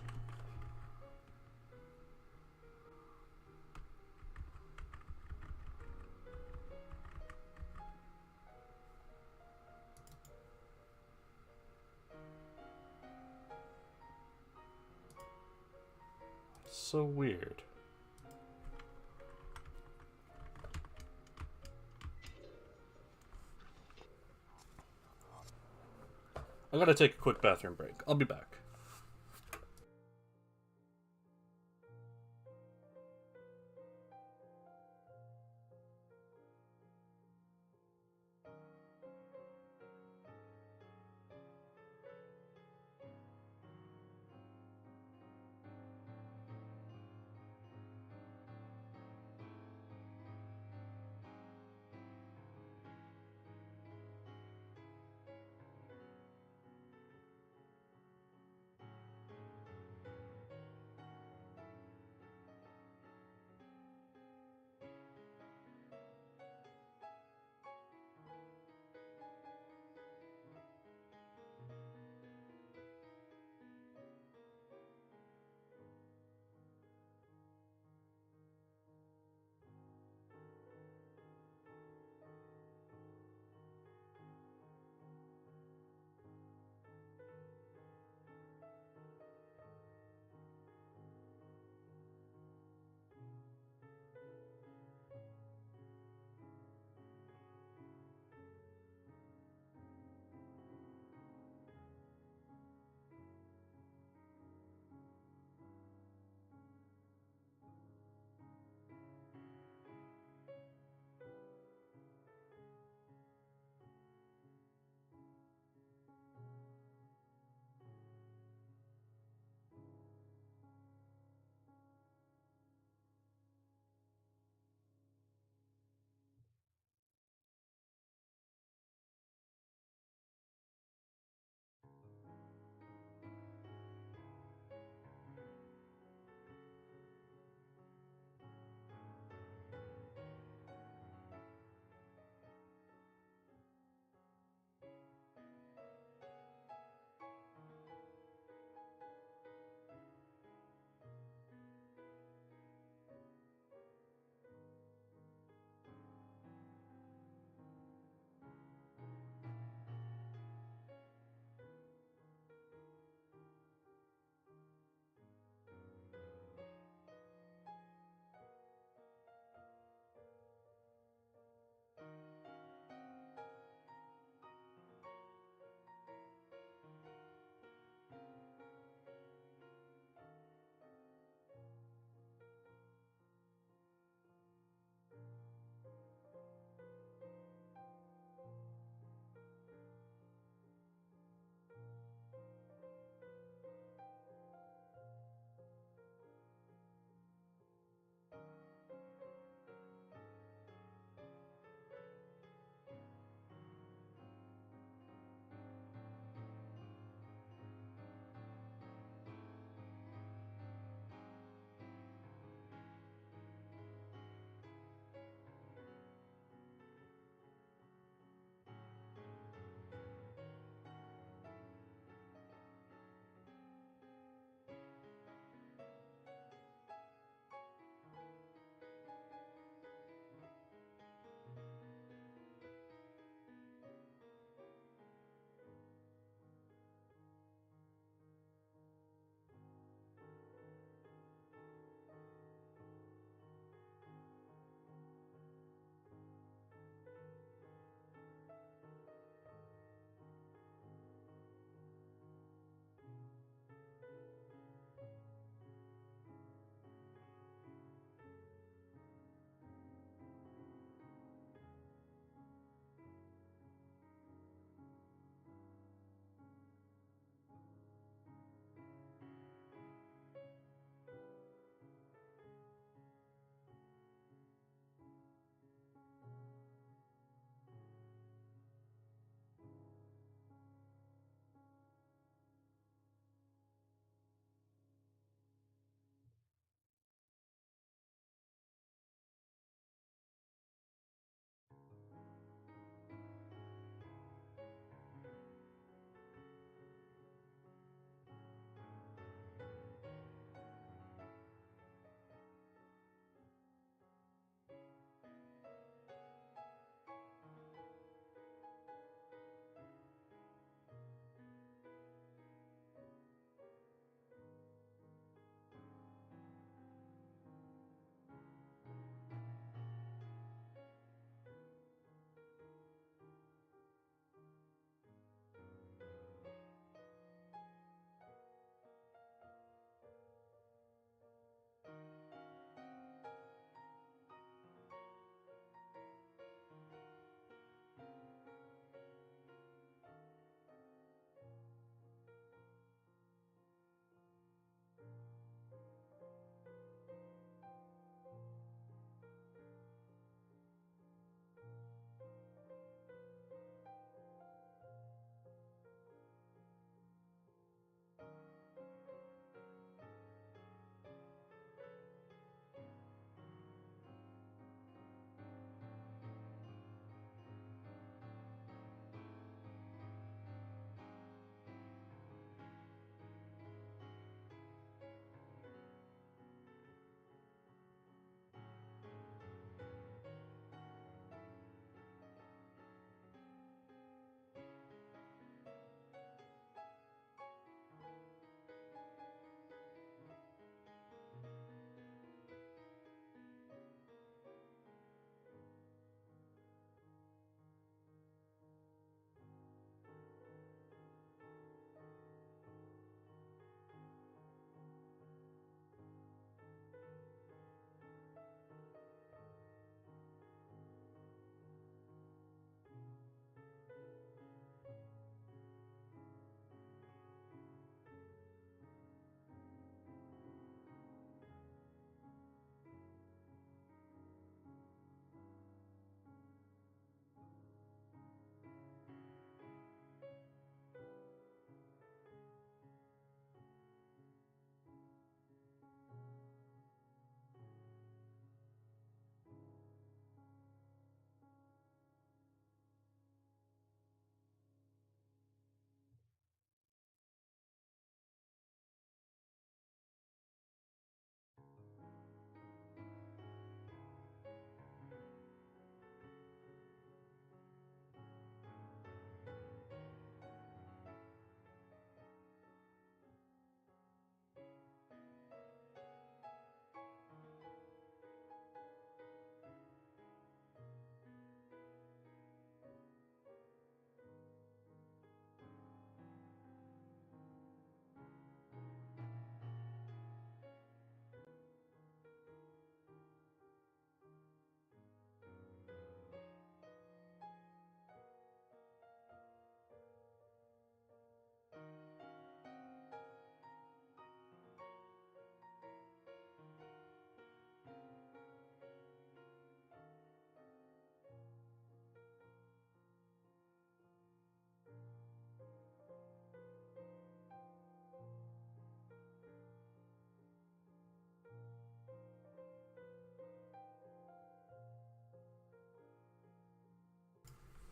So weird. I gotta take a quick bathroom break. I'll be back.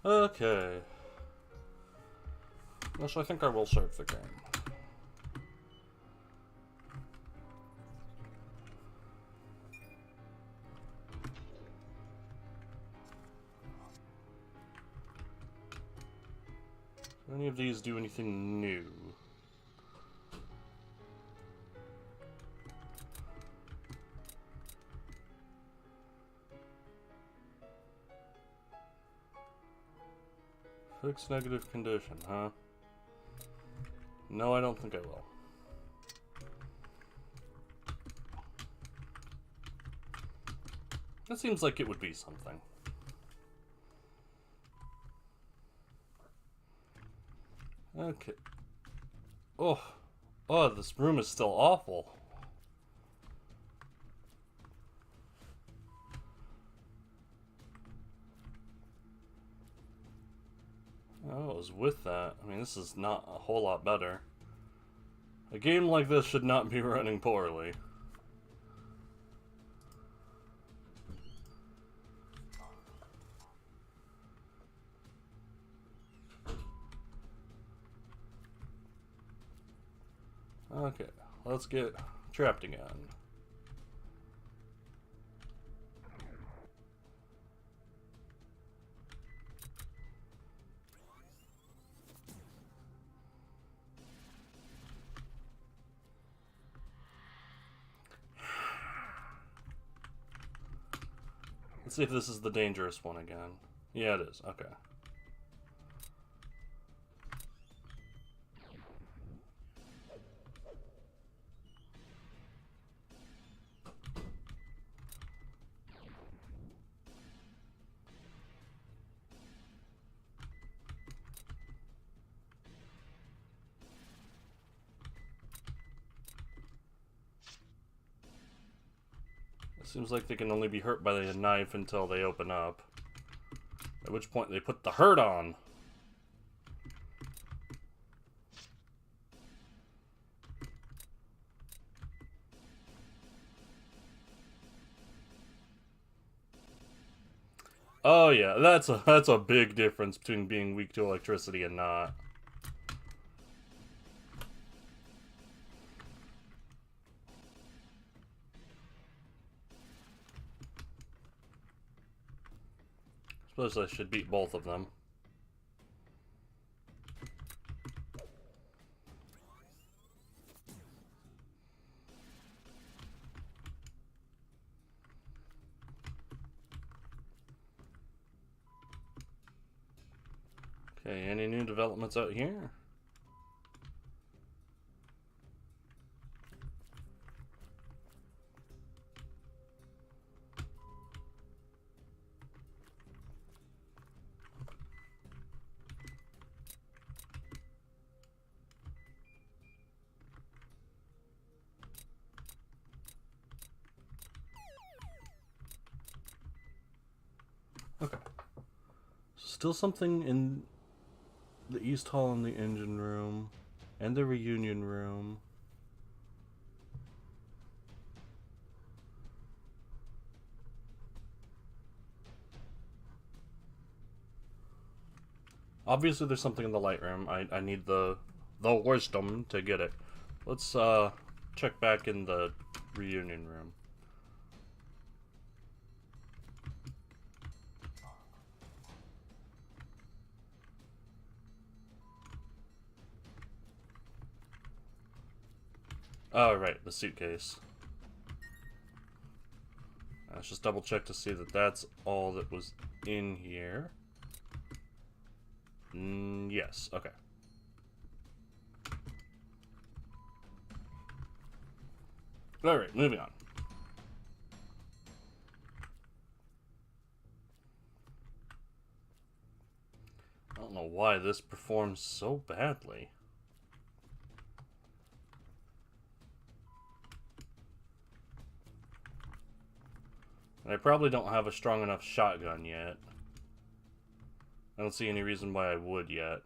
Okay. Yes, I think I will save the game. Do any of these do anything new? Fix negative condition, huh? No, I don't think I will. That seems like it would be something. Okay. Oh. Oh, this room is still awful. Oh, I was with that. I mean, this is not a whole lot better. A game like this should not be running poorly. Okay, let's get trapped again. Let's see if this is the dangerous one again. Yeah, it is. Okay. It seems like they can only be hurt by the knife until they open up. At which point they put the hurt on. Oh yeah, that's a big difference between being weak to electricity and not. Suppose I should beat both of them. Okay, any new developments out here? Okay. Still something in the East Hall and the engine room, and the reunion room. Obviously there's something in the light room. I need the wisdom to get it. Let's check back in the reunion room. Oh, right, the suitcase. Let's just double check to see that that's all that was in here. Yes, okay. Alright, moving on. I don't know why this performs so badly. And I probably don't have a strong enough shotgun yet. I don't see any reason why I would yet.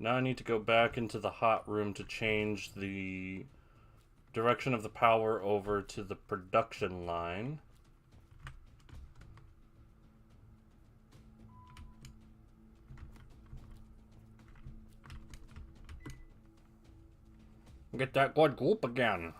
Now I need to go back into the hot room to change the direction of the power over to the production line. Get that good group again.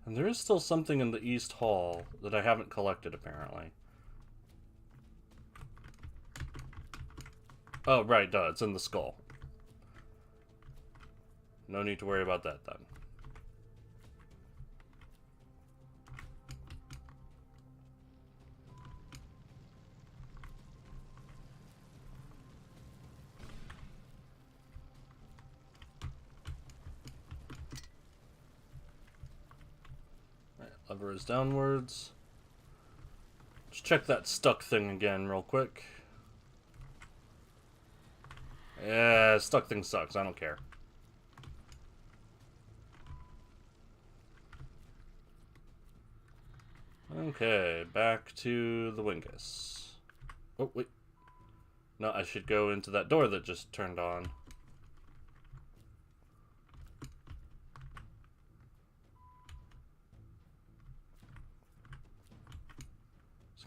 And there is still something in the East Hall that I haven't collected, apparently. Oh, right, duh, it's in the skull. No need to worry about that, then. Right, lever is downwards. Just check that stuck thing again real quick. Yeah, stuck thing sucks, I don't care. Okay, back to the Wingus. Oh, wait. No, I should go into that door that just turned on.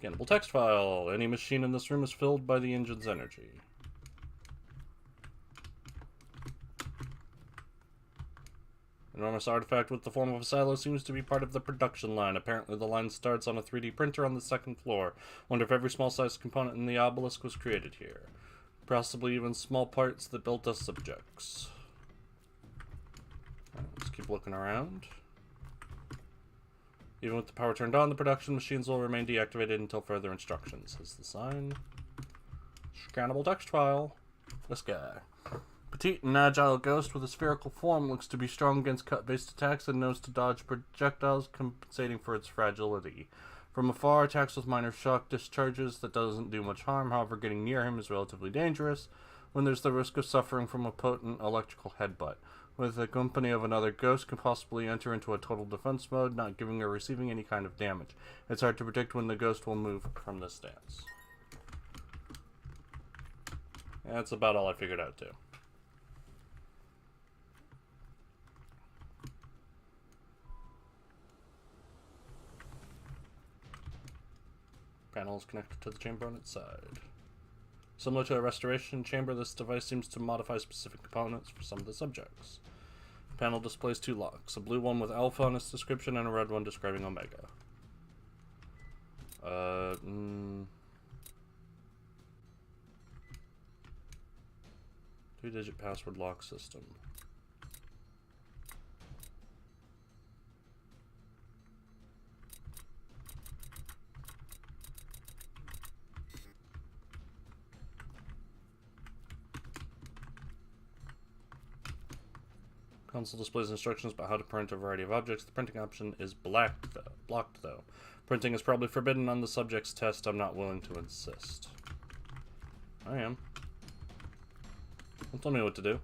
Scannable text file. Any machine in this room is filled by the engine's energy. Enormous artifact with the form of a silo seems to be part of the production line. Apparently the line starts on a 3D printer on the second floor. Wonder if every small-sized component in the obelisk was created here. Possibly even small parts that built us subjects. Right, let's keep looking around. Even with the power turned on, the production machines will remain deactivated until further instructions. Is the sign. Scannable text file. This guy. Petite and agile ghost with a spherical form looks to be strong against cut-based attacks and knows to dodge projectiles, compensating for its fragility. From afar, attacks with minor shock discharges that doesn't do much harm, however getting near him is relatively dangerous when there's the risk of suffering from a potent electrical headbutt. With the company of another ghost, can possibly enter into a total defense mode, not giving or receiving any kind of damage. It's hard to predict when the ghost will move from this stance. That's about all I figured out, too. Panel is connected to the chamber on its side. Similar to a restoration chamber, this device seems to modify specific components for some of the subjects. The panel displays two locks, a blue one with Alpha on its description and a red one describing Omega. Two-digit password lock system. Console displays instructions about how to print a variety of objects. The printing option is blocked though. Printing is probably forbidden on the subject's test. I'm not willing to insist. I am. Don't tell me what to do.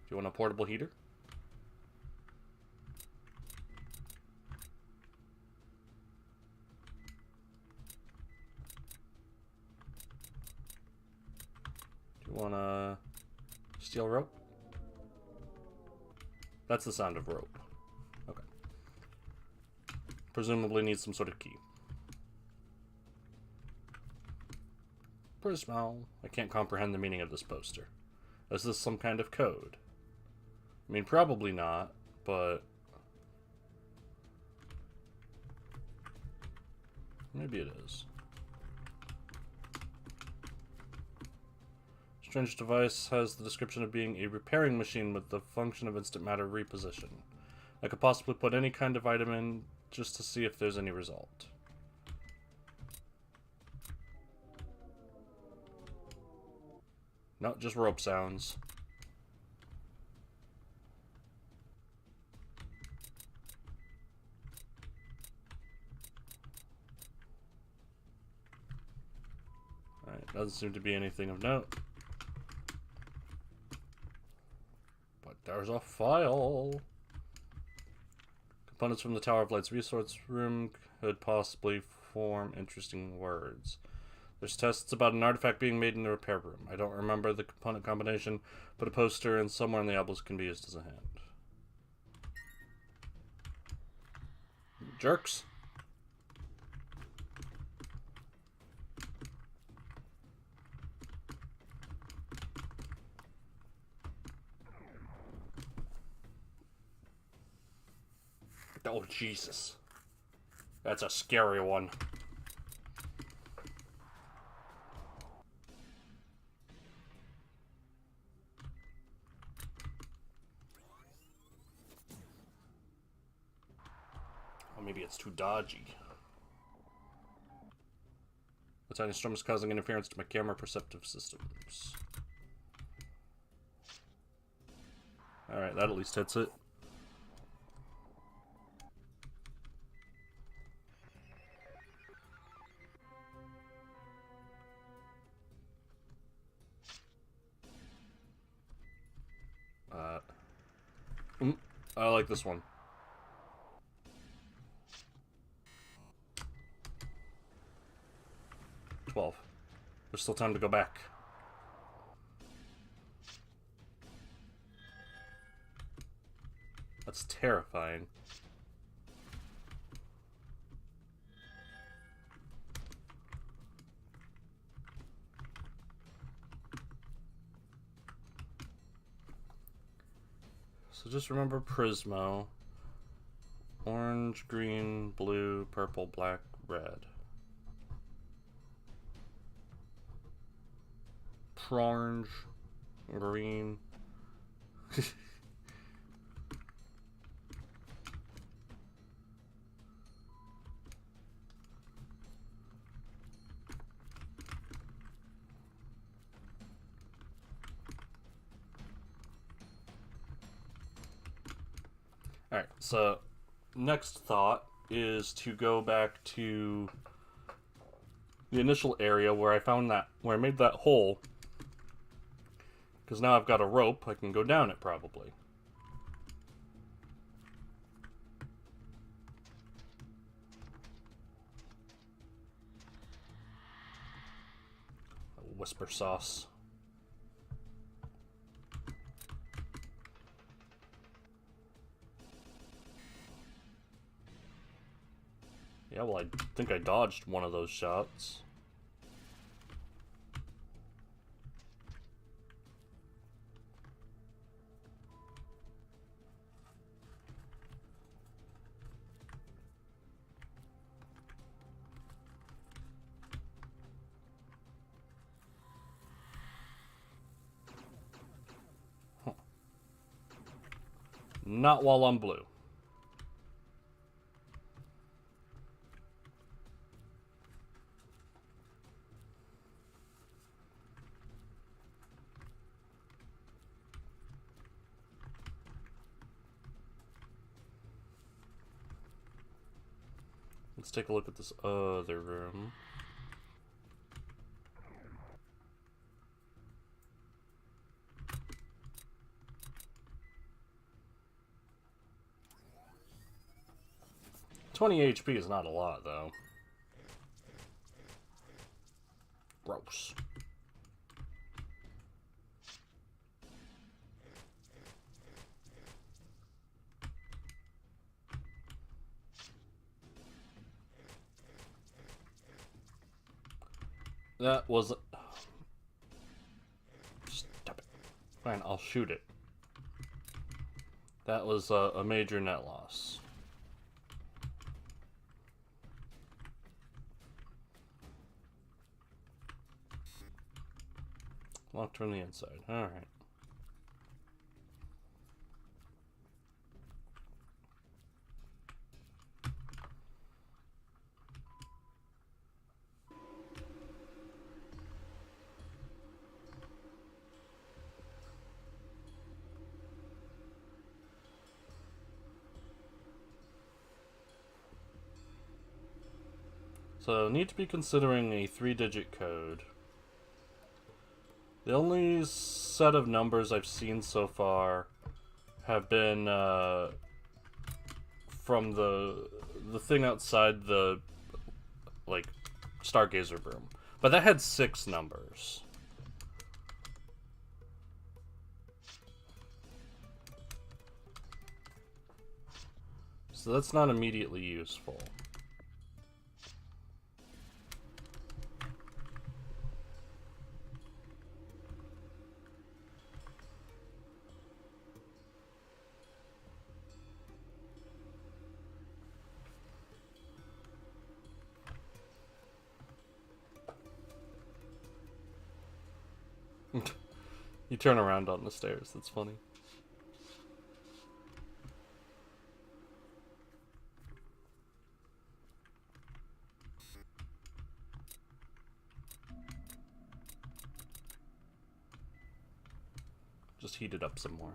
Do you want a portable heater? Want a steel rope? That's the sound of rope. Okay. Presumably needs some sort of key. Prismal. I can't comprehend the meaning of this poster. Is this some kind of code? I mean, probably not, but maybe it is. Strange device has the description of being a repairing machine with the function of instant matter reposition. I could possibly put any kind of item in just to see if there's any result. No, just rope sounds. Doesn't seem to be anything of note. But there's a file. Components from the Tower of Light's resource room could possibly form interesting words. There's tests about an artifact being made in the repair room. I don't remember the component combination, but a poster and somewhere in the obelisk can be used as a hand. Jerks. Oh, Jesus. That's a scary one. Or maybe it's too dodgy. The tiny storm is causing interference to my camera perceptive systems. Alright, that at least hits it. I like this one. $12. There's still time to go back. That's terrifying. So just remember Prismo. Orange, green, blue, purple, black, red. Orange, green. Alright, so next thought is to go back to the initial area where I found that, where I made that hole. Because now I've got a rope, I can go down it probably. Whisper sauce. Yeah, well, I think I dodged one of those shots. Huh. Not while I'm blue. Let's take a look at this other room. $20 HP is not a lot, though. Gross. That was... Stop it. Fine, I'll shoot it. That was a major net loss. Locked from the inside. Alright. So, need to be considering a 3-digit code. The only set of numbers I've seen so far have been from the thing outside the like Stargazer room, but that had 6 numbers. So that's not immediately useful. You turn around on the stairs. That's funny. Just heat it up some more.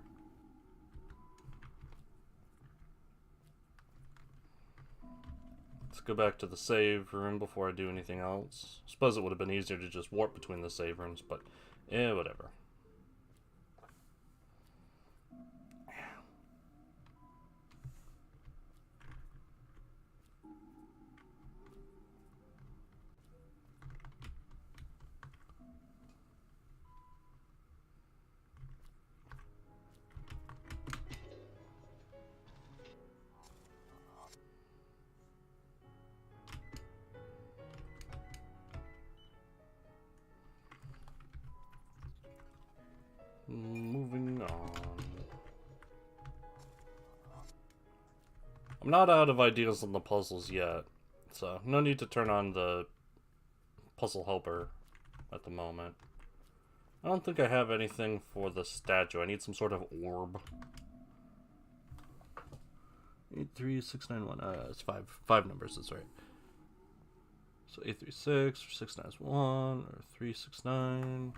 Let's go back to the save room before I do anything else. I suppose it would have been easier to just warp between the save rooms, but whatever. Moving on. I'm not out of ideas on the puzzles yet, so no need to turn on the puzzle helper at the moment. I don't think I have anything for the statue. I need some sort of orb. 83691. It's five numbers. That's right. So 836 or 691 or 369.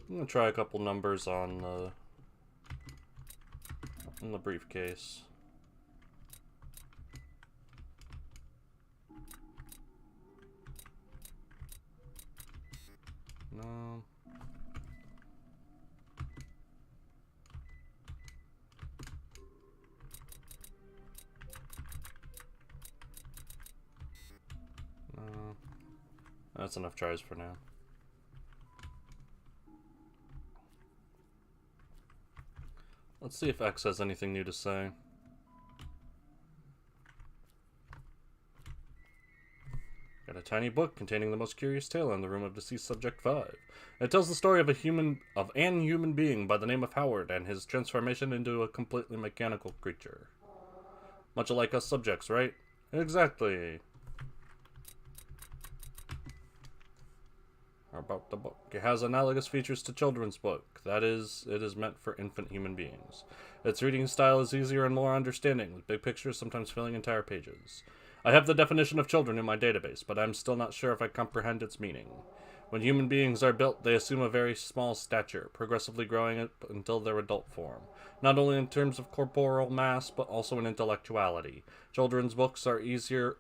I'm gonna try a couple numbers on the briefcase. No. No. That's enough tries for now. Let's see if X has anything new to say. Got a tiny book containing the most curious tale in the room of deceased subject 5. It tells the story of an human being by the name of Howard and his transformation into a completely mechanical creature. Much like us subjects, right? Exactly. About the book. It has analogous features to children's book. That is, it is meant for infant human beings. Its reading style is easier and more understanding, with big pictures sometimes filling entire pages. I have the definition of children in my database, but I'm still not sure if I comprehend its meaning. When human beings are built, they assume a very small stature, progressively growing up until their adult form, not only in terms of corporeal mass, but also in intellectuality. Children's books are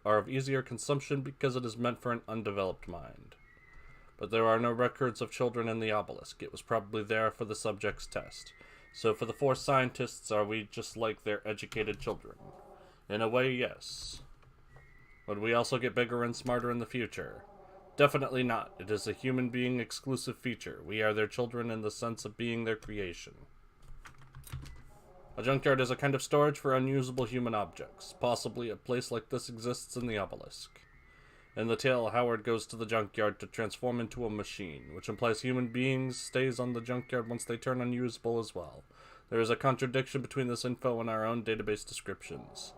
of easier consumption because it is meant for an undeveloped mind. But there are no records of children in the obelisk. It was probably there for the subject's test. So for the 4 scientists, are we just like their educated children? In a way, yes. Would we also get bigger and smarter in the future? Definitely not. It is a human being exclusive feature. We are their children in the sense of being their creation. A junkyard is a kind of storage for unusable human objects. Possibly a place like this exists in the obelisk. In the tale, Howard goes to the junkyard to transform into a machine, which implies human beings stays on the junkyard once they turn unusable as well. There is a contradiction between this info and our own database descriptions.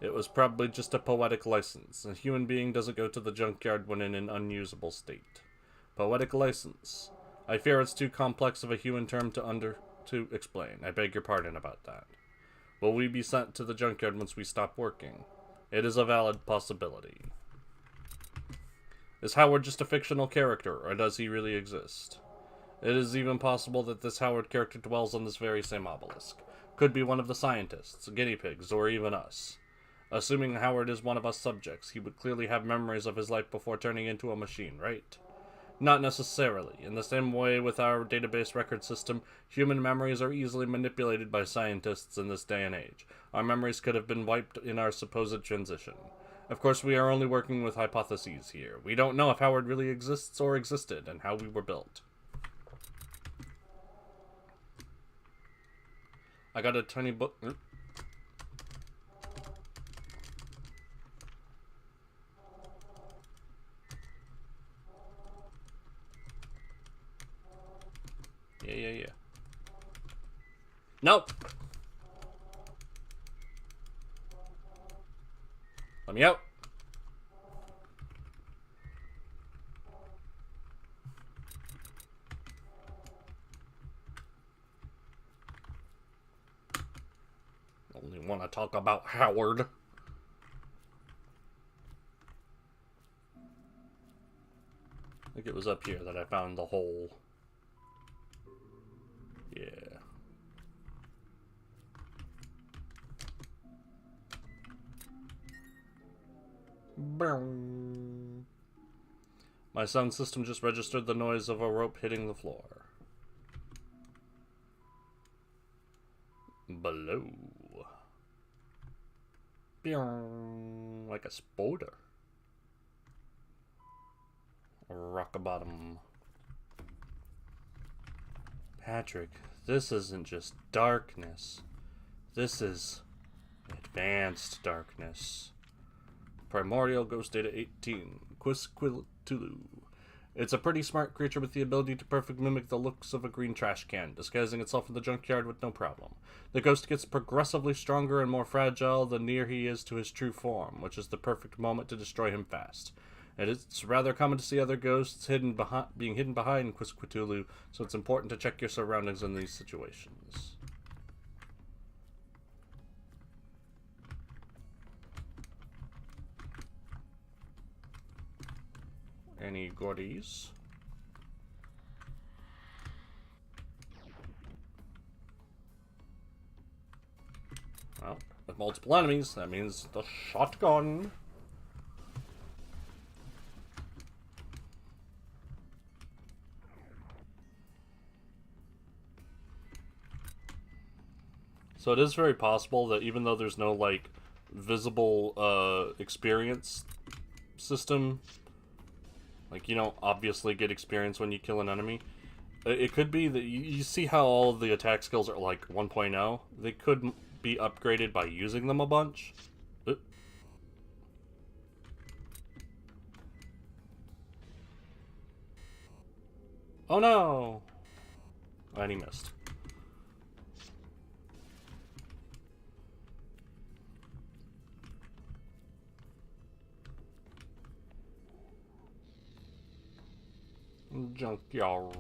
It was probably just a poetic license. A human being doesn't go to the junkyard when in an unusable state. Poetic license. I fear it's too complex of a human term to explain. I beg your pardon about that. Will we be sent to the junkyard once we stop working? It is a valid possibility. Is Howard just a fictional character, or does he really exist? It is even possible that this Howard character dwells on this very same obelisk. Could be one of the scientists, guinea pigs, or even us. Assuming Howard is one of us subjects, he would clearly have memories of his life before turning into a machine, right? Not necessarily. In the same way with our database record system, human memories are easily manipulated by scientists in this day and age. Our memories could have been wiped in our supposed transition. Of course, we are only working with hypotheses here. We don't know if Howard really exists or existed, and how we were built. I got a tiny book. Yeah. Nope! Let me out! Only want to talk about Howard. I think it was up here that I found the hole. Yeah. Boom. My sound system just registered the noise of a rope hitting the floor. Below. Boom. Like a spoder. Rock a bottom. Patrick, this isn't just darkness. This is advanced darkness. Primordial Ghost Data 18, Quisquiltulu. It's a pretty smart creature with the ability to perfectly mimic the looks of a green trash can, disguising itself in the junkyard with no problem. The ghost gets progressively stronger and more fragile the nearer he is to his true form, which is the perfect moment to destroy him fast. And it's rather common to see other ghosts being hidden behind Quisquitulu, so it's important to check your surroundings in these situations. Any goodies? Well, with multiple enemies, that means the shotgun. So it is very possible that even though there's no, like, visible experience system, like, you don't obviously get experience when you kill an enemy, it could be that you see how all of the attack skills are, like, 1.0? They could be upgraded by using them a bunch. Oh no! And he missed. Junkyard.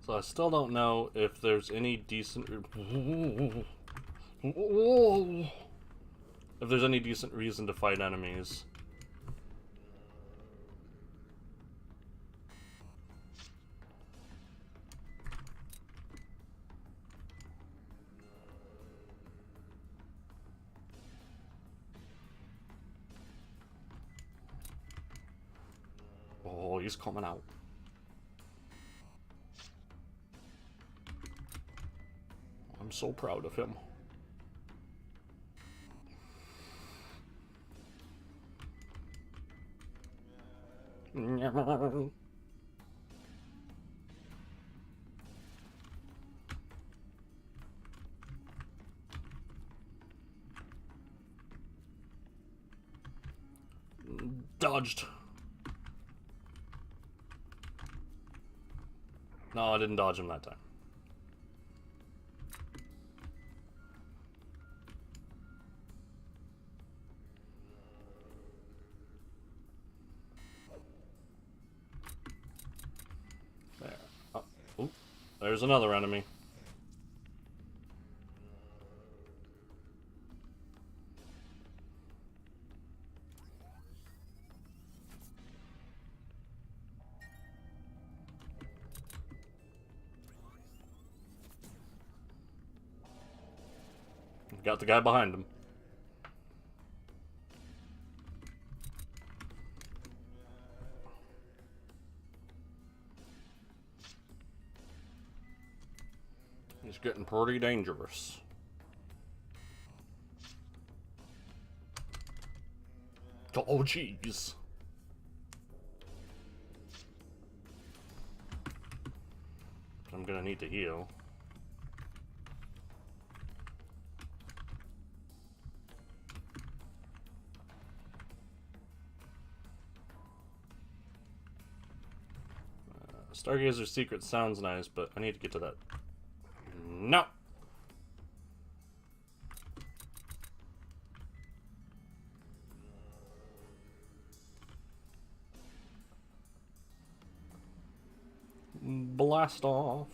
So I still don't know if there's any decent... if there's any decent reason to fight enemies. Oh, he's coming out. I'm so proud of him. Dodged. No, I didn't dodge him that time. There. Oh, ooh, there's another enemy. got the guy behind him. He's getting pretty dangerous. Oh, jeez. I'm gonna need to heal. Stargazer's secret sounds nice, but I need to get to that. No! Blast off.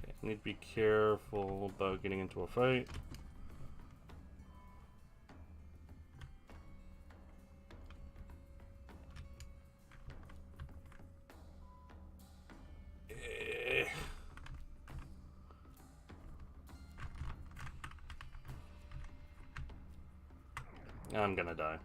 Okay, I need to be careful about getting into a fight. I'm gonna die.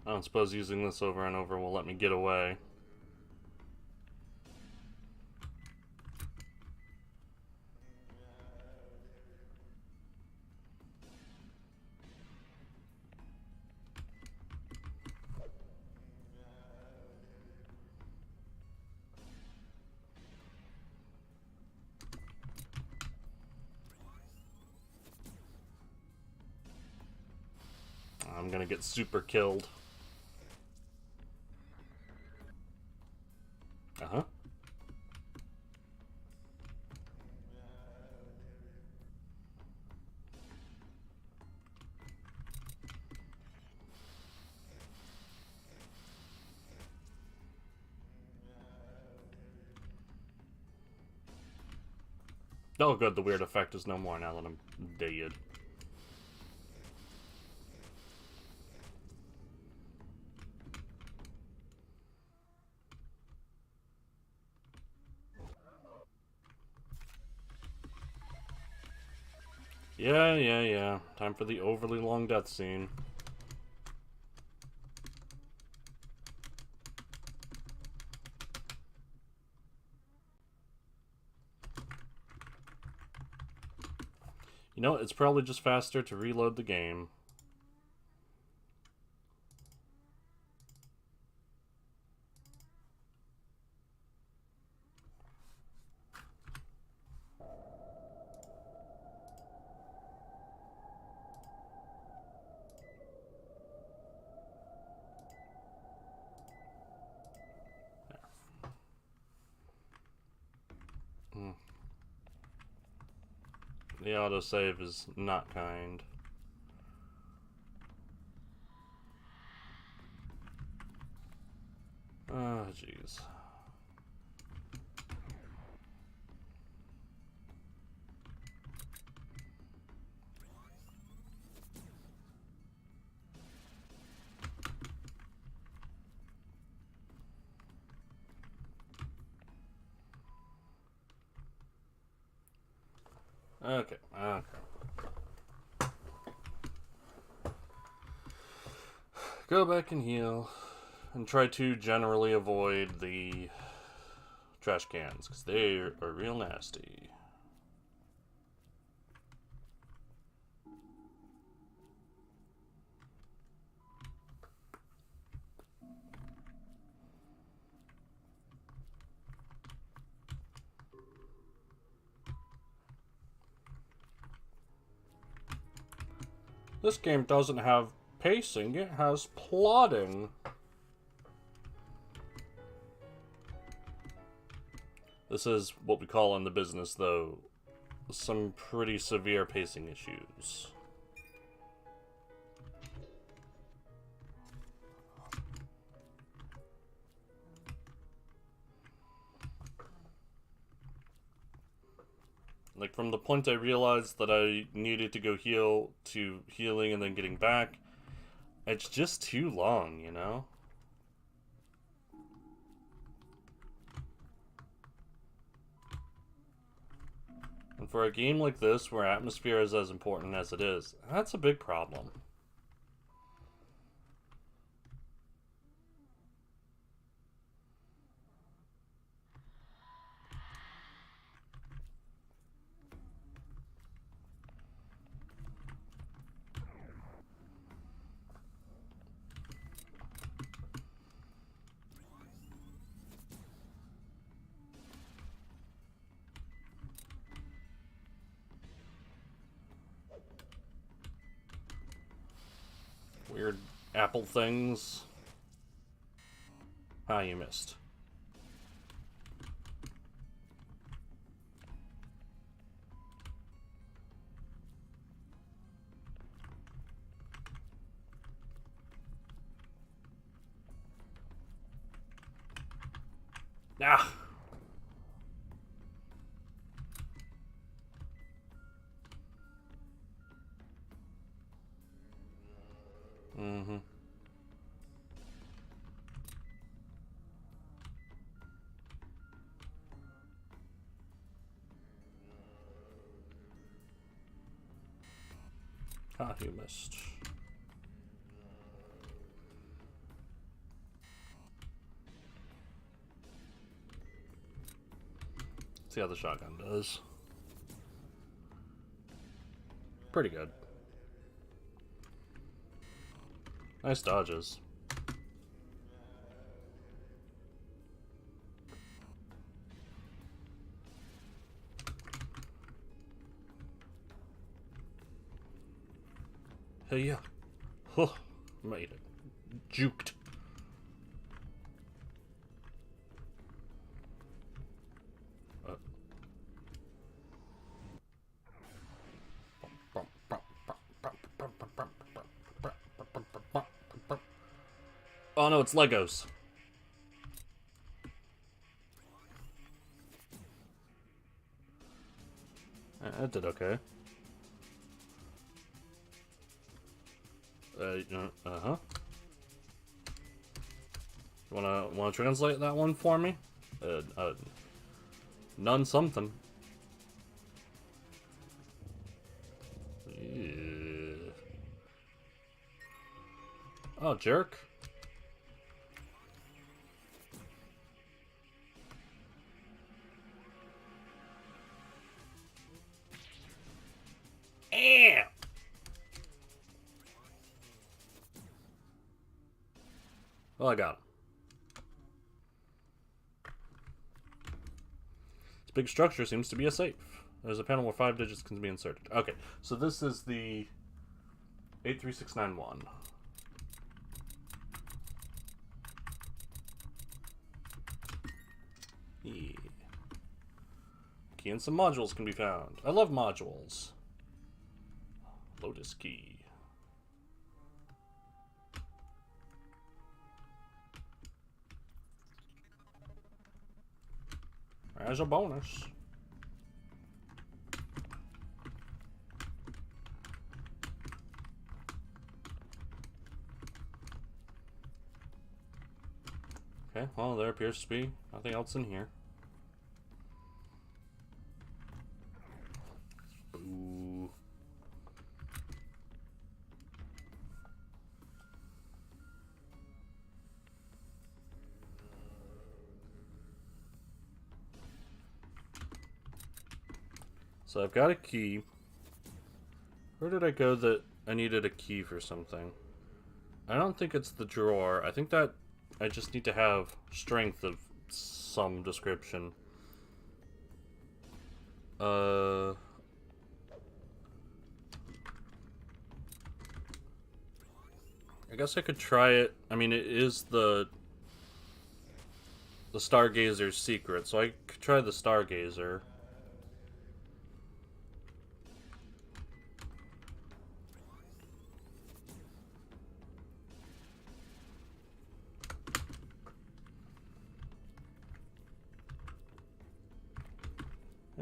I don't suppose using this over and over will let me get away. I'm gonna get super killed. Uh-huh. Oh good, the weird effect is no more now that I'm dead. Yeah. Time for the overly long death scene. You know, it's probably just faster to reload the game. The autosave is not kind. Oh, jeez. Okay. Go back and heal. And try to generally avoid the trash cans, because they are real nasty. This game doesn't have pacing, it has plotting. This is what we call in the business, though, some pretty severe pacing issues. Like, from the point I realized that I needed to go heal to healing and then getting back, it's just too long, you know? And for a game like this, where atmosphere is as important as it is, that's a big problem. Weird apple things. Ah, you missed. Ah! Mm-hmm. Ah, you missed. See how the shotgun does. Pretty good. Nice dodges. Hey, yeah. Huh. Made it. Juked. Oh no, it's Legos. That did okay. Uh-huh. Wanna translate that one for me? None something. Yeah. Oh, jerk. Eh. Well, I got him. This big structure seems to be a safe. There's a panel where 5 digits can be inserted. Okay, so this is the 83691. Yeah. Key and some modules can be found. I love modules. Lotus key. As a bonus. Okay, well, there appears to be nothing else in here. Boo. So I've got a key. Where did I go that I needed a key for something? I don't think it's the drawer. I think that I just need to have strength of some description. I guess I could try it. I mean, it is the Stargazer's secret, so I could try the Stargazer.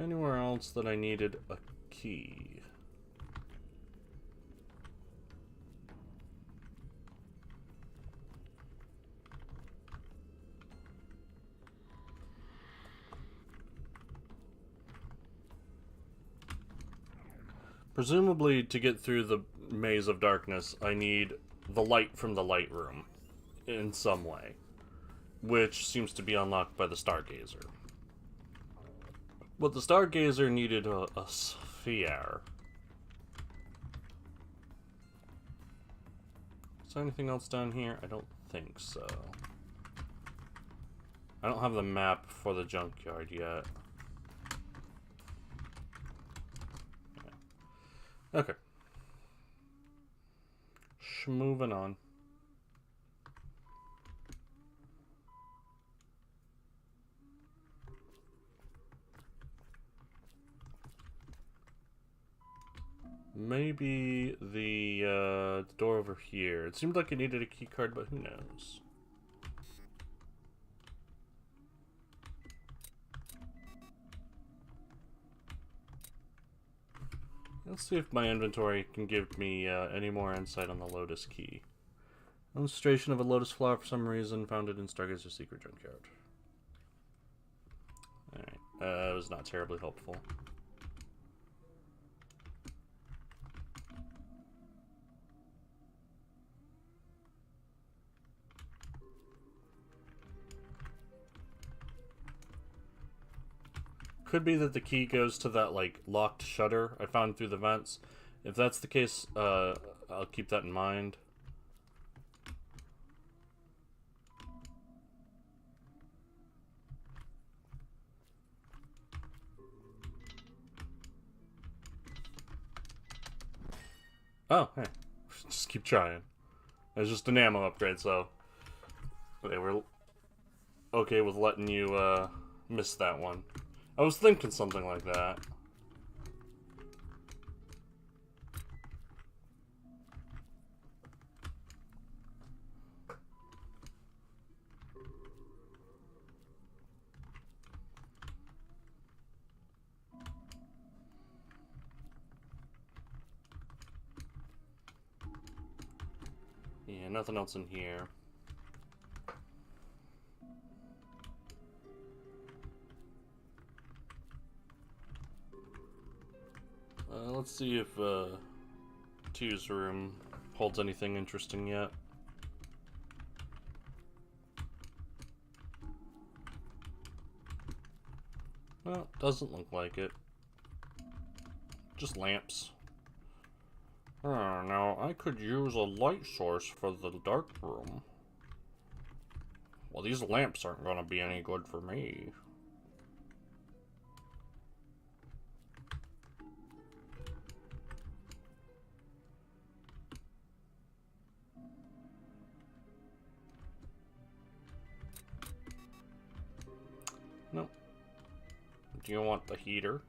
Anywhere else that I needed a key? Presumably, to get through the maze of darkness, I need the light from the light room in some way, which seems to be unlocked by the Stargazer. But the Stargazer needed a sphere. Is there anything else down here? I don't think so. I don't have the map for the junkyard yet. Yeah. Okay. Moving on. Maybe the door over here. It seemed like it needed a key card, but who knows? Let's see if my inventory can give me any more insight on the Lotus Key. Illustration of a lotus flower for some reason, found it in Stargazer's secret junkyard. Alright, it was not terribly helpful. Could be that the key goes to that, like, locked shutter I found through the vents. If that's the case, I'll keep that in mind. Oh, hey. Just keep trying. It's just an ammo upgrade, so they were okay with letting you, miss that one. I was thinking something like that. Yeah, nothing else in here. Let's see if Two's room holds anything interesting yet. Well, doesn't look like it. Just lamps. Now, I could use a light source for the dark room. Well, these lamps aren't gonna be any good for me. Nope. Do you want the heater?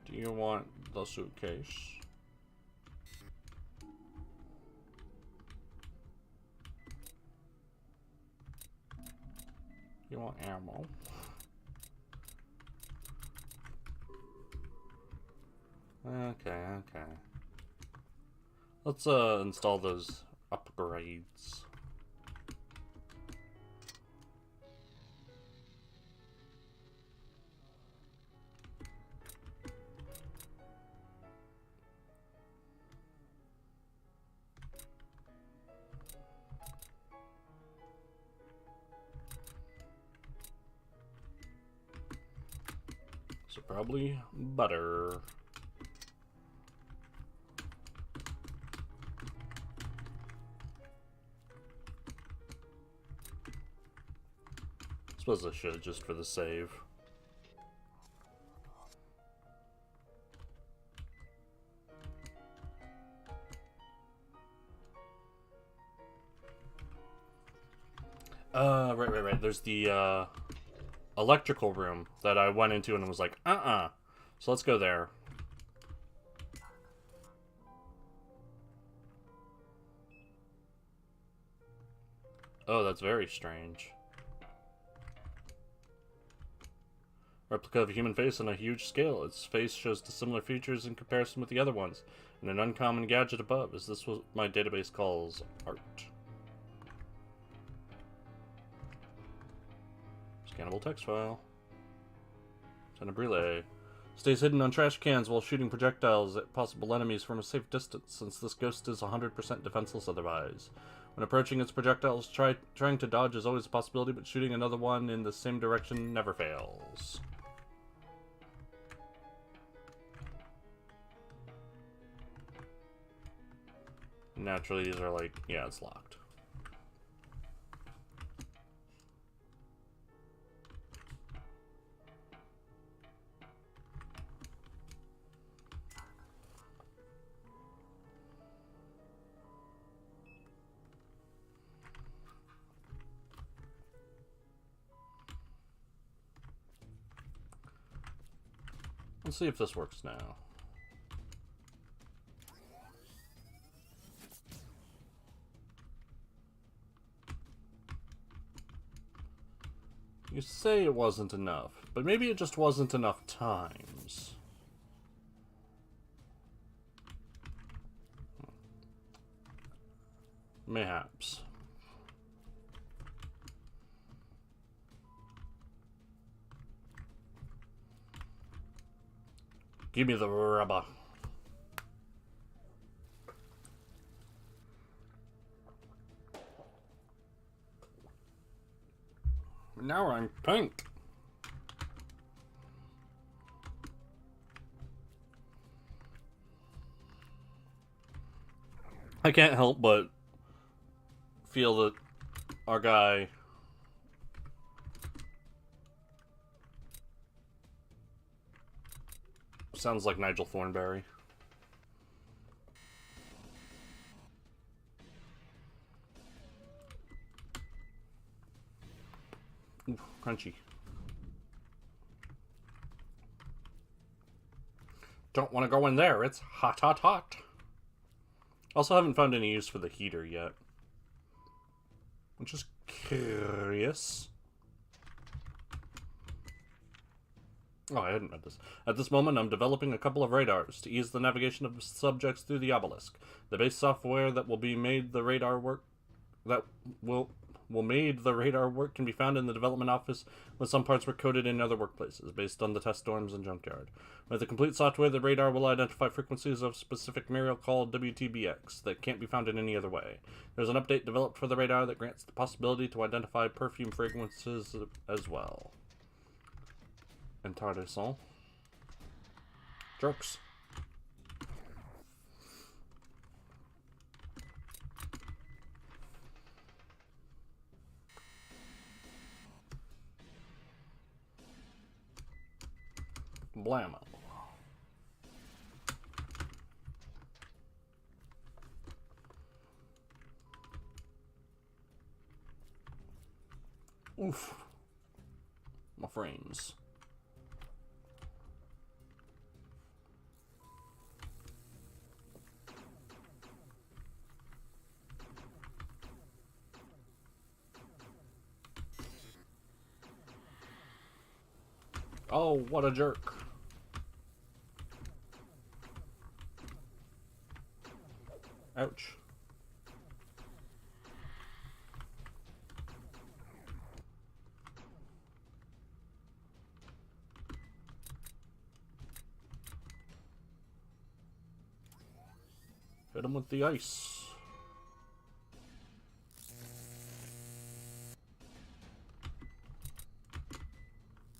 Do you want the suitcase? You want ammo? Okay, okay. Let's install those upgrades. So probably butter. Suppose I should, just for the save. Right. There's the electrical room that I went into and was like, So let's go there. Oh, that's very strange. Replica of a human face on a huge scale. Its face shows dissimilar features in comparison with the other ones, and an uncommon gadget above. Is this what my database calls art? Scannable text file. Tenebrile. Stays hidden on trash cans while shooting projectiles at possible enemies from a safe distance, since this ghost is 100% defenseless otherwise. When approaching its projectiles, trying to dodge is always a possibility, but shooting another one in the same direction never fails. Naturally, these are like, yeah, it's locked. Let's see if this works now. You say it wasn't enough, but maybe it just wasn't enough times. Mayhaps. Give me the rubber. Now I'm pink. I can't help but feel that our guy sounds like Nigel Thornberry. Ooh, crunchy. Don't want to go in there. It's hot, hot, hot. Also haven't found any use for the heater yet, which is curious. Oh, I hadn't read this. At this moment, I'm developing a couple of radars to ease the navigation of subjects through the obelisk. The base software that will be made the radar work made the radar work can be found in the development office, when some parts were coded in other workplaces, based on the test dorms and junkyard. With the complete software, the radar will identify frequencies of specific material called WTBX that can't be found in any other way. There's an update developed for the radar that grants the possibility to identify perfume fragrances as well. Intéressant. Jerks. Blammo. Oof. My frames. Oh, what a jerk. Ouch. Hit him with the ice.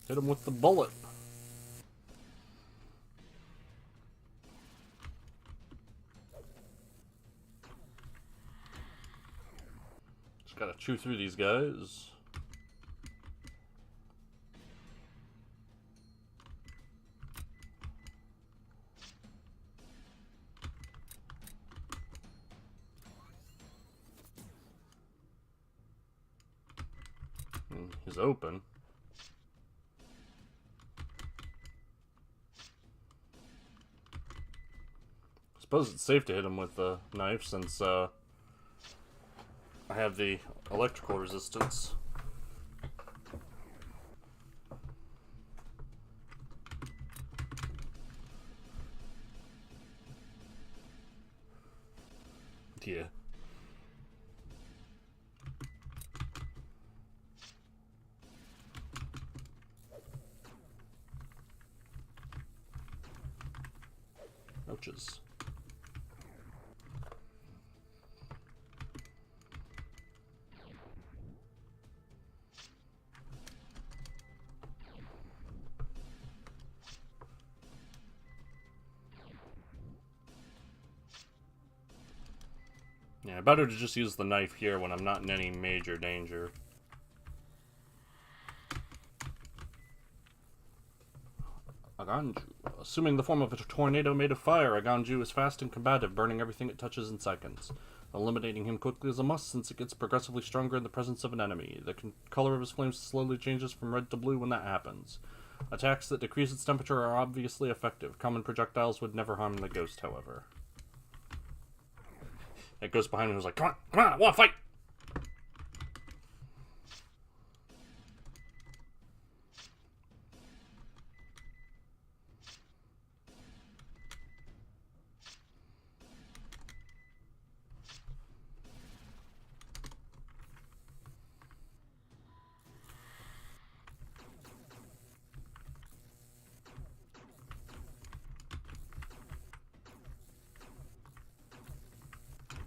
Hit him with the bullet. Just gotta chew through these guys. He's open. I suppose it's safe to hit him with the knife since I have the electrical resistance. Ouches. Yeah, better to just use the knife here when I'm not in any major danger. Aganju. Assuming the form of a tornado made of fire, Aganju is fast and combative, burning everything it touches in seconds. Eliminating him quickly is a must, since it gets progressively stronger in the presence of an enemy. The color of his flames slowly changes from red to blue when that happens. Attacks that decrease its temperature are obviously effective. Common projectiles would never harm the ghost, however. It goes behind me and was like, come on, I want to fight!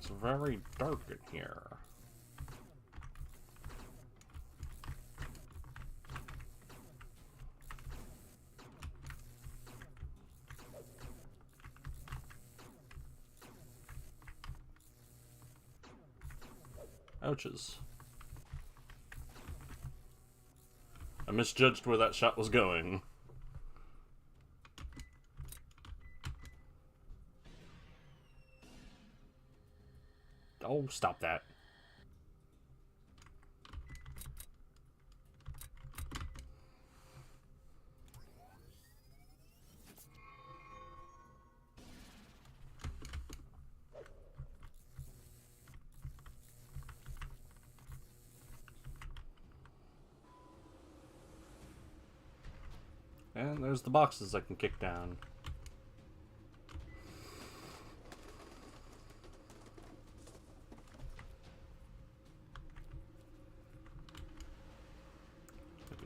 It's very dark in here. Ouches. I misjudged where that shot was going. Oh, stop that. And there's the boxes I can kick down.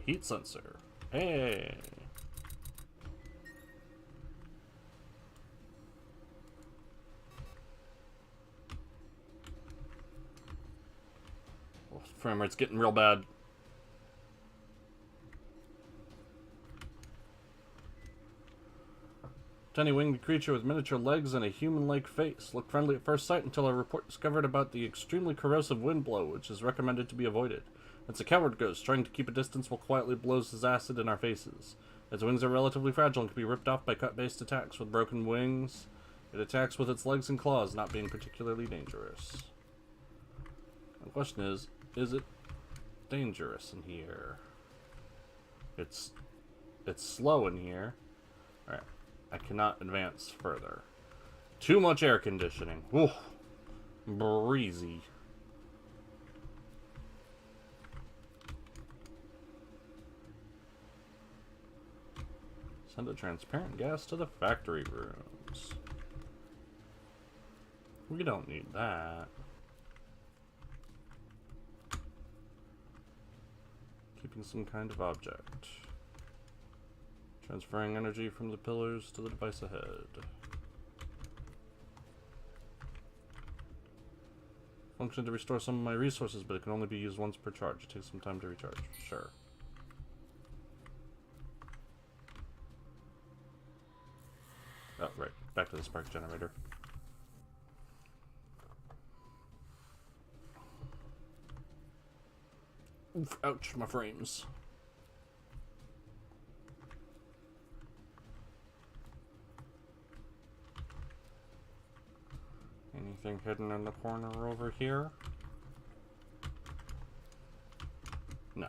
Heat sensor. Hey! Oh, frame rate's getting real bad. Tiny winged creature with miniature legs and a human-like face. Looked friendly at first sight until a report discovered about the extremely corrosive wind blow, which is recommended to be avoided. It's a coward ghost, trying to keep a distance while quietly blows his acid in our faces. Its wings are relatively fragile and can be ripped off by cut-based attacks with broken wings. It attacks with its legs and claws, not being particularly dangerous. The question is it dangerous in here? It's slow in here. Alright. I cannot advance further. Too much air conditioning. Ooh. Breezy. Send a transparent gas to the factory rooms. We don't need that. Keeping some kind of object. Transferring energy from the pillars to the device ahead. Function to restore some of my resources, but it can only be used once per charge. It takes some time to recharge. Sure. Oh, right. Back to the spark generator. Oof, ouch, my frames. Anything hidden in the corner over here? No.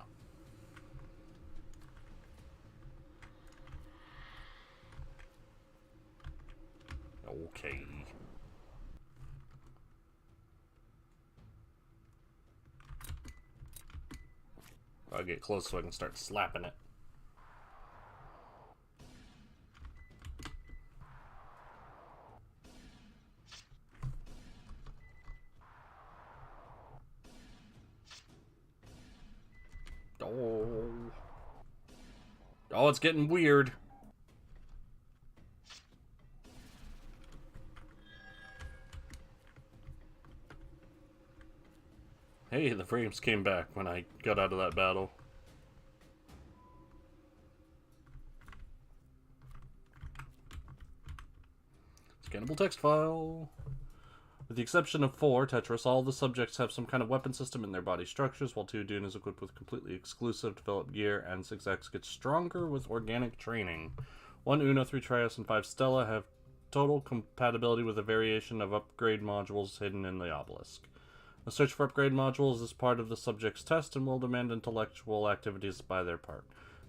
Okay. I'll get close so I can start slapping it. Oh. Oh, it's getting weird. Hey, the frames came back when I got out of that battle. Scannable text file. With the exception of 4, Tetris, all the subjects have some kind of weapon system in their body structures, while 2 Dune is equipped with completely exclusive developed gear, and 6X gets stronger with organic training. 1 Uno, 3 Trias, and 5 Stella have total compatibility with a variation of upgrade modules hidden in the Obelisk. The search for upgrade modules is part of the subject's test and will demand intellectual activities by their part.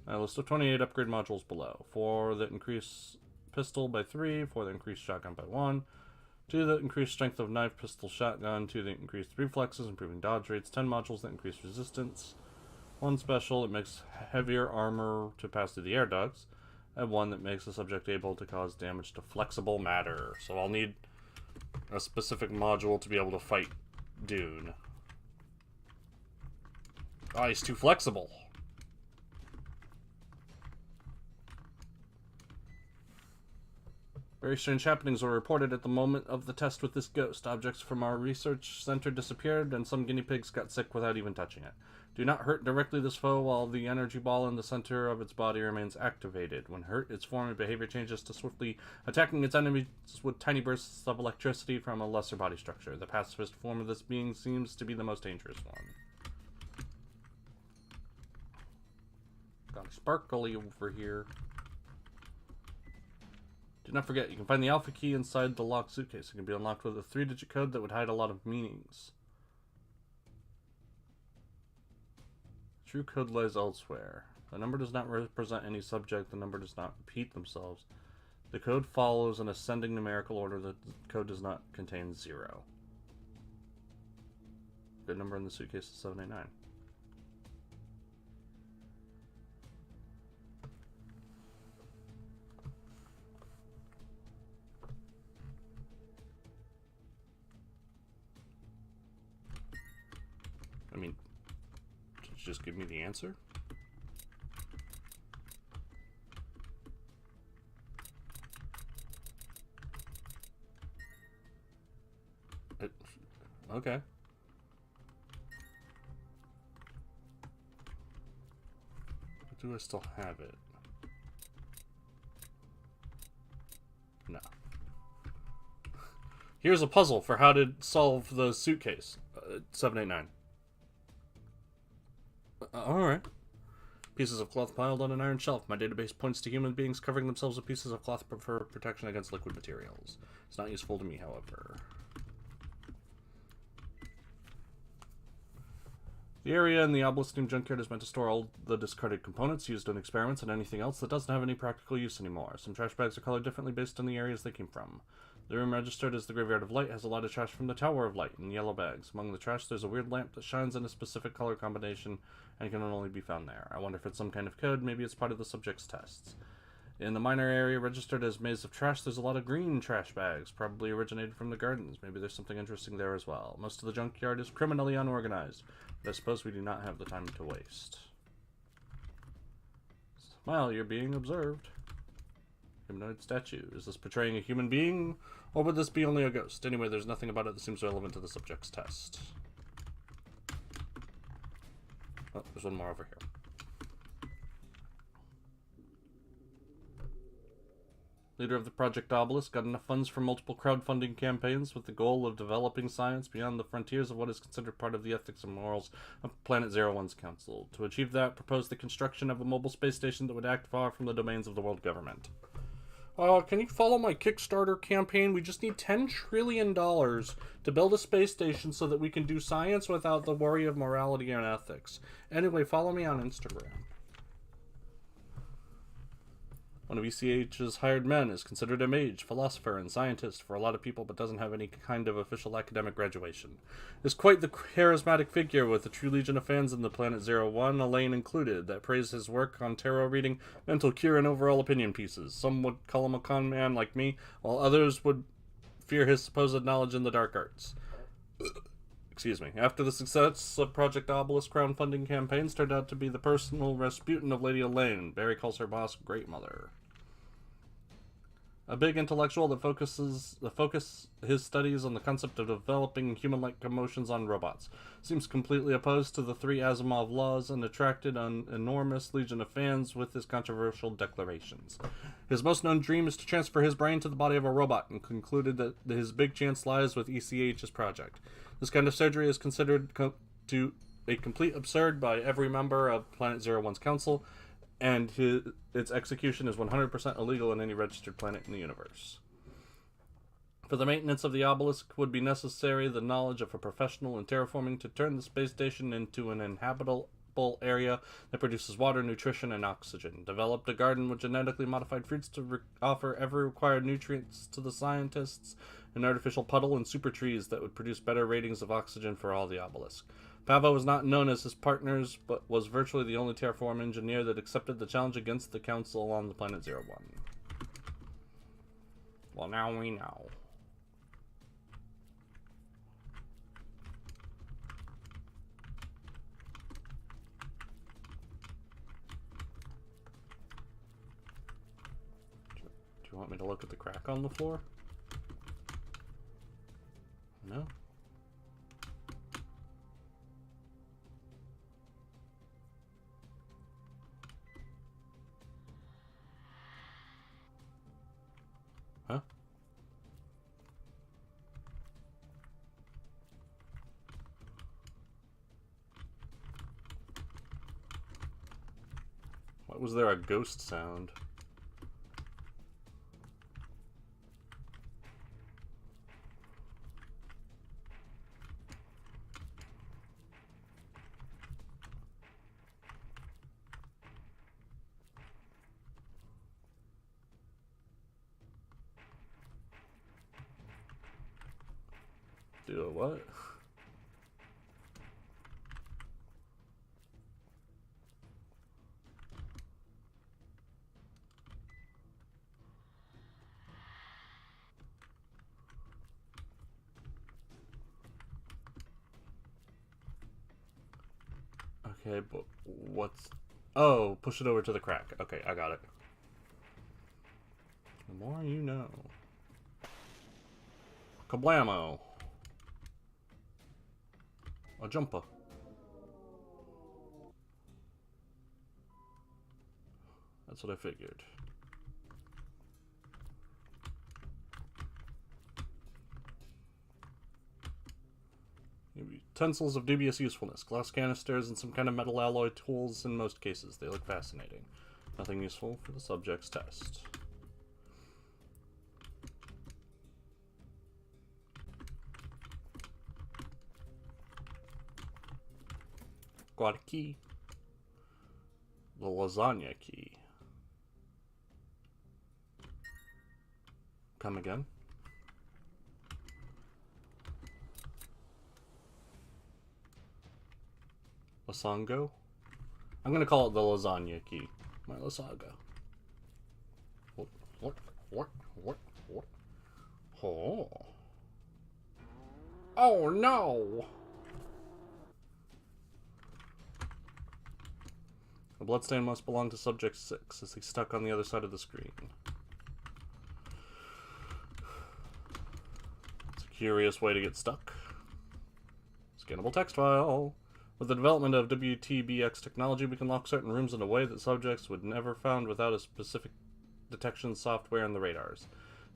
A list of 28 upgrade modules below. 4 that increase pistol by 3, 4 that increase shotgun by 1, 2 that increase strength of knife, pistol, shotgun, 2 that increase reflexes, improving dodge rates, 10 modules that increase resistance, 1 special that makes heavier armor to pass through the air ducts, and 1 that makes the subject able to cause damage to flexible matter. So I'll need a specific module to be able to fight Dune. Oh, he's too flexible. Very strange happenings were reported at the moment of the test with this ghost. Objects from our research center disappeared, and some guinea pigs got sick without even touching it. Do not hurt directly this foe while the energy ball in the center of its body remains activated. When hurt, its form and behavior changes to swiftly attacking its enemies with tiny bursts of electricity from a lesser body structure. The pacifist form of this being seems to be the most dangerous one. Got a sparkly over here. Do not forget, you can find the alpha key inside the locked suitcase. It can be unlocked with a 3-digit code that would hide a lot of meanings. True code lies elsewhere. The number does not represent any subject. The number does not repeat themselves. The code follows an ascending numerical order. The code does not contain 0. Good number in the suitcase is 789. I mean, did you just give me the answer? Okay. But do I still have it? No. Here's a puzzle for how to solve the suitcase. 789. Alright. Pieces of cloth piled on an iron shelf. My database points to human beings covering themselves with pieces of cloth for protection against liquid materials. It's not useful to me, however. The area in the Obelisk junkyard is meant to store all the discarded components used in experiments and anything else that doesn't have any practical use anymore. Some trash bags are colored differently based on the areas they came from. The room registered as the Graveyard of Light has a lot of trash from the Tower of Light in yellow bags. Among the trash, there's a weird lamp that shines in a specific color combination and can only be found there. I wonder if it's some kind of code. Maybe it's part of the subject's tests. In the minor area registered as Maze of Trash, there's a lot of green trash bags, probably originated from the gardens. Maybe there's something interesting there as well. Most of the junkyard is criminally unorganized, but I suppose we do not have the time to waste. Smile, you're being observed. Humanoid statue. Is this portraying a human being, or would this be only a ghost? Anyway, there's nothing about it that seems relevant to the subject's test. Oh, there's one more over here. Leader of the Project Obelisk got enough funds for multiple crowdfunding campaigns with the goal of developing science beyond the frontiers of what is considered part of the ethics and morals of Planet 01's council. To achieve that, proposed the construction of a mobile space station that would act far from the domains of the world government. Can you follow my Kickstarter campaign? We just need $10 trillion to build a space station so that we can do science without the worry of morality and ethics. Anyway, follow me on Instagram. One of ECH's hired men is considered a mage, philosopher, and scientist for a lot of people, but doesn't have any kind of official academic graduation. Is quite the charismatic figure with a true legion of fans in the Planet 01, Elaine included, that praise his work on tarot reading, mental cure, and overall opinion pieces. Some would call him a con man like me, while others would fear his supposed knowledge in the dark arts. Excuse me. After the success of Project Obelisk crowdfunding campaigns turned out to be the personal Rasputin of Lady Elaine. Barry calls her boss Great Mother. A big intellectual that focus his studies on the concept of developing human-like emotions on robots. Seems completely opposed to the three Asimov laws and attracted an enormous legion of fans with his controversial declarations. His most known dream is to transfer his brain to the body of a robot, and concluded that his big chance lies with ECH's project. This kind of surgery is considered to a complete absurd by every member of Planet Zero One's council, and its execution is 100% illegal in any registered planet in the universe. For the maintenance of the obelisk would be necessary the knowledge of a professional in terraforming to turn the space station into an inhabitable area that produces water, nutrition, and oxygen. Developed a garden with genetically modified fruits to offer every required nutrients to the scientists, an artificial puddle, and super trees that would produce better ratings of oxygen for all the obelisk. Pavo was not known as his partners, but was virtually the only terraform engineer that accepted the challenge against the council on the Planet Zero One. Well, now we know. Do you want me to look at the crack on the floor? No? Huh? Why was there a ghost sound? Do a what? Okay, but what's... Oh, push it over to the crack. Okay, I got it. The more you know. Kablamo. A jumper. That's what I figured. Utensils of dubious usefulness. Glass canisters and some kind of metal alloy tools in most cases. They look fascinating. Nothing useful for the subject's test. Got a key. The lasagna key. Come again. Lasango? I'm gonna call it the lasagna key. My lasagna. What? Oh. Oh no! The bloodstain must belong to Subject 6, as he's stuck on the other side of the screen. It's a curious way to get stuck. Scannable text file. With the development of WTBX technology, we can lock certain rooms in a way that subjects would never found without a specific detection software in the radars.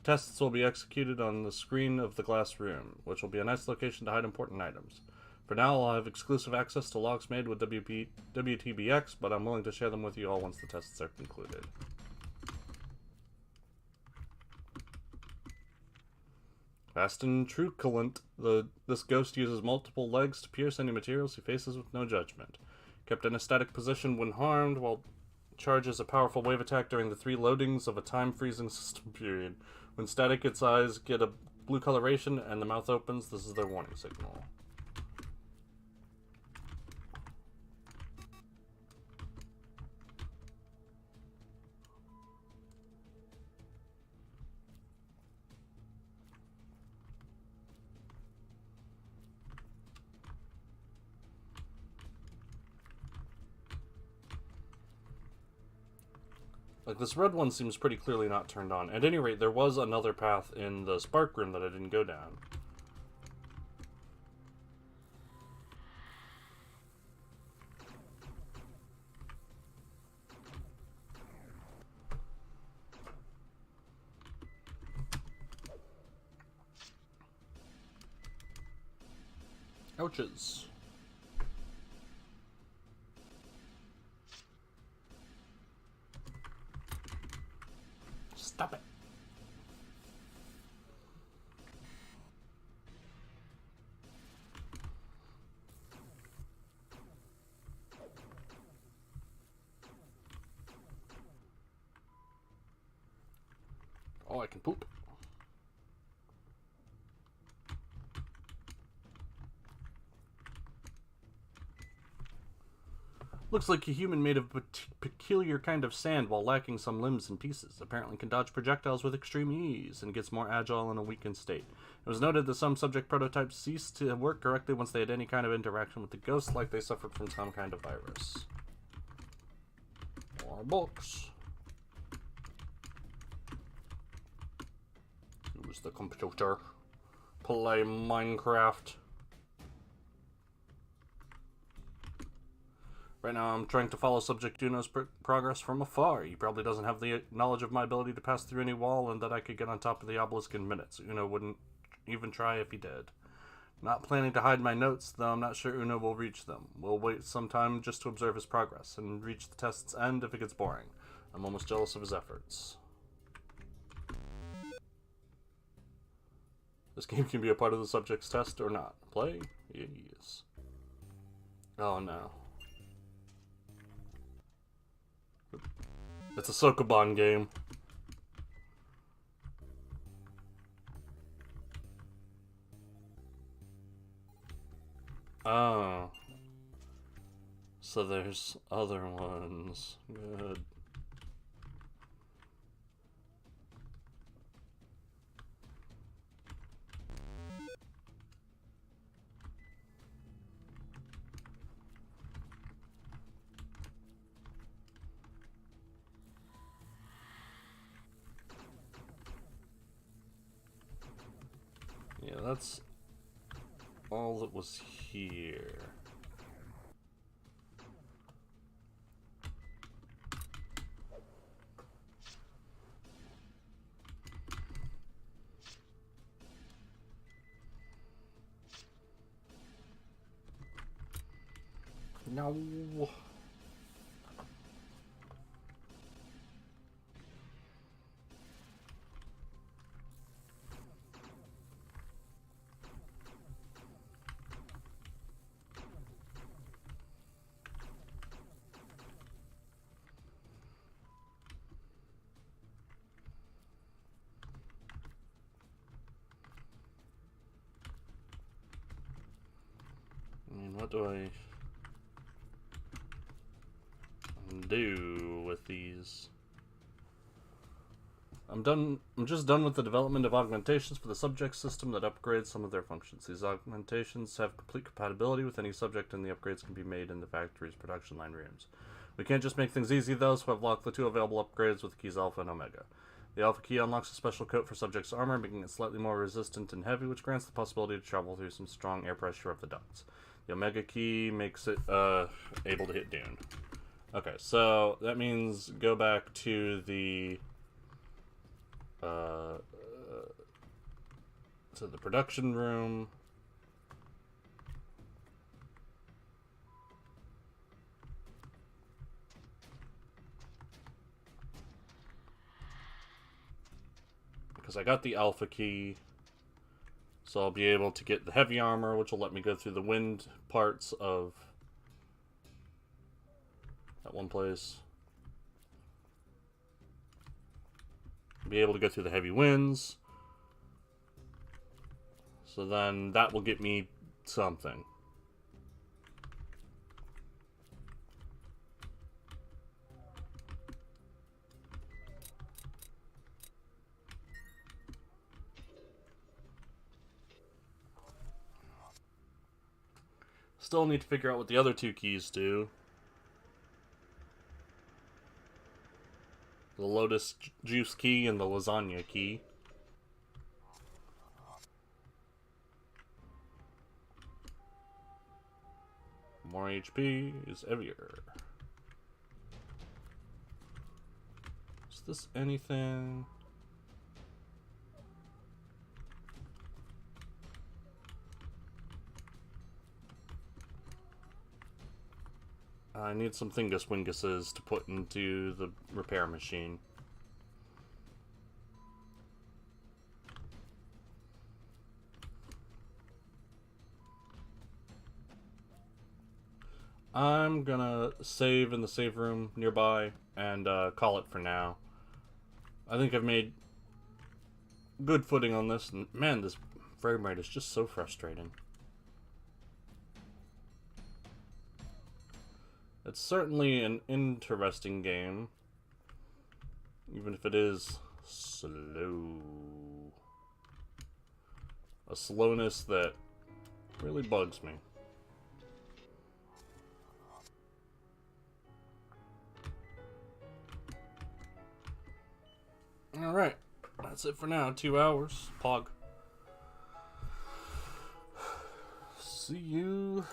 Tests will be executed on the screen of the glass room, which will be a nice location to hide important items. For now, I'll have exclusive access to logs made with WTBX, but I'm willing to share them with you all once the tests are concluded. Fast and truculent, this ghost uses multiple legs to pierce any materials he faces with no judgment. Kept in a static position when harmed, while charges a powerful wave attack during the 3 loadings of a time-freezing system period. When static, its eyes get a blue coloration and the mouth opens. This is their warning signal. Like, this red one seems pretty clearly not turned on. At any rate, there was another path in the spark room that I didn't go down. Ouches. Stop it. Oh, I can poop. Looks like a human made of a peculiar kind of sand while lacking some limbs and pieces. Apparently can dodge projectiles with extreme ease and gets more agile in a weakened state. It was noted that some subject prototypes ceased to work correctly once they had any kind of interaction with the ghost, like they suffered from some kind of virus. More books. Use the computer. Play Minecraft. Right now I'm trying to follow Subject Uno's progress from afar. He probably doesn't have the knowledge of my ability to pass through any wall and that I could get on top of the obelisk in minutes. Uno wouldn't even try if he did. Not planning to hide my notes, though I'm not sure Uno will reach them. We'll wait some time just to observe his progress and reach the test's end if it gets boring. I'm almost jealous of his efforts. This game can be a part of the subject's test or not. Play? Yes. Oh no. It's a Sokoban game. Oh. So there's other ones. Good. Yeah, that's all that was here. No. I mean, what do I do with these? I'm just done with the development of augmentations for the subject system that upgrades some of their functions. These augmentations have complete compatibility with any subject, and the upgrades can be made in the factory's production line rooms. We can't just make things easy though, so I've locked the two available upgrades with keys Alpha and Omega. The Alpha key unlocks a special coat for subject's armor, making it slightly more resistant and heavy, which grants the possibility to travel through some strong air pressure of the ducts. The Omega key makes it able to hit Dune. Okay, so that means go back to the production room. Because I got the Alpha key, so I'll be able to get the heavy armor, which will let me go through the wind parts of that one place. Be able to go through the heavy winds. So then that will get me something. Still need to figure out what the other two keys do. The lotus juice key and the lasagna key. More HP is heavier. Is this anything? I need some Thingus Winguses to put into the repair machine. I'm gonna save in the save room nearby and call it for now. I think I've made good footing on this, and man, this frame rate is just so frustrating. It's certainly an interesting game, even if it is slow. A slowness that really bugs me. Alright, that's it for now. 2 hours. Pog. See you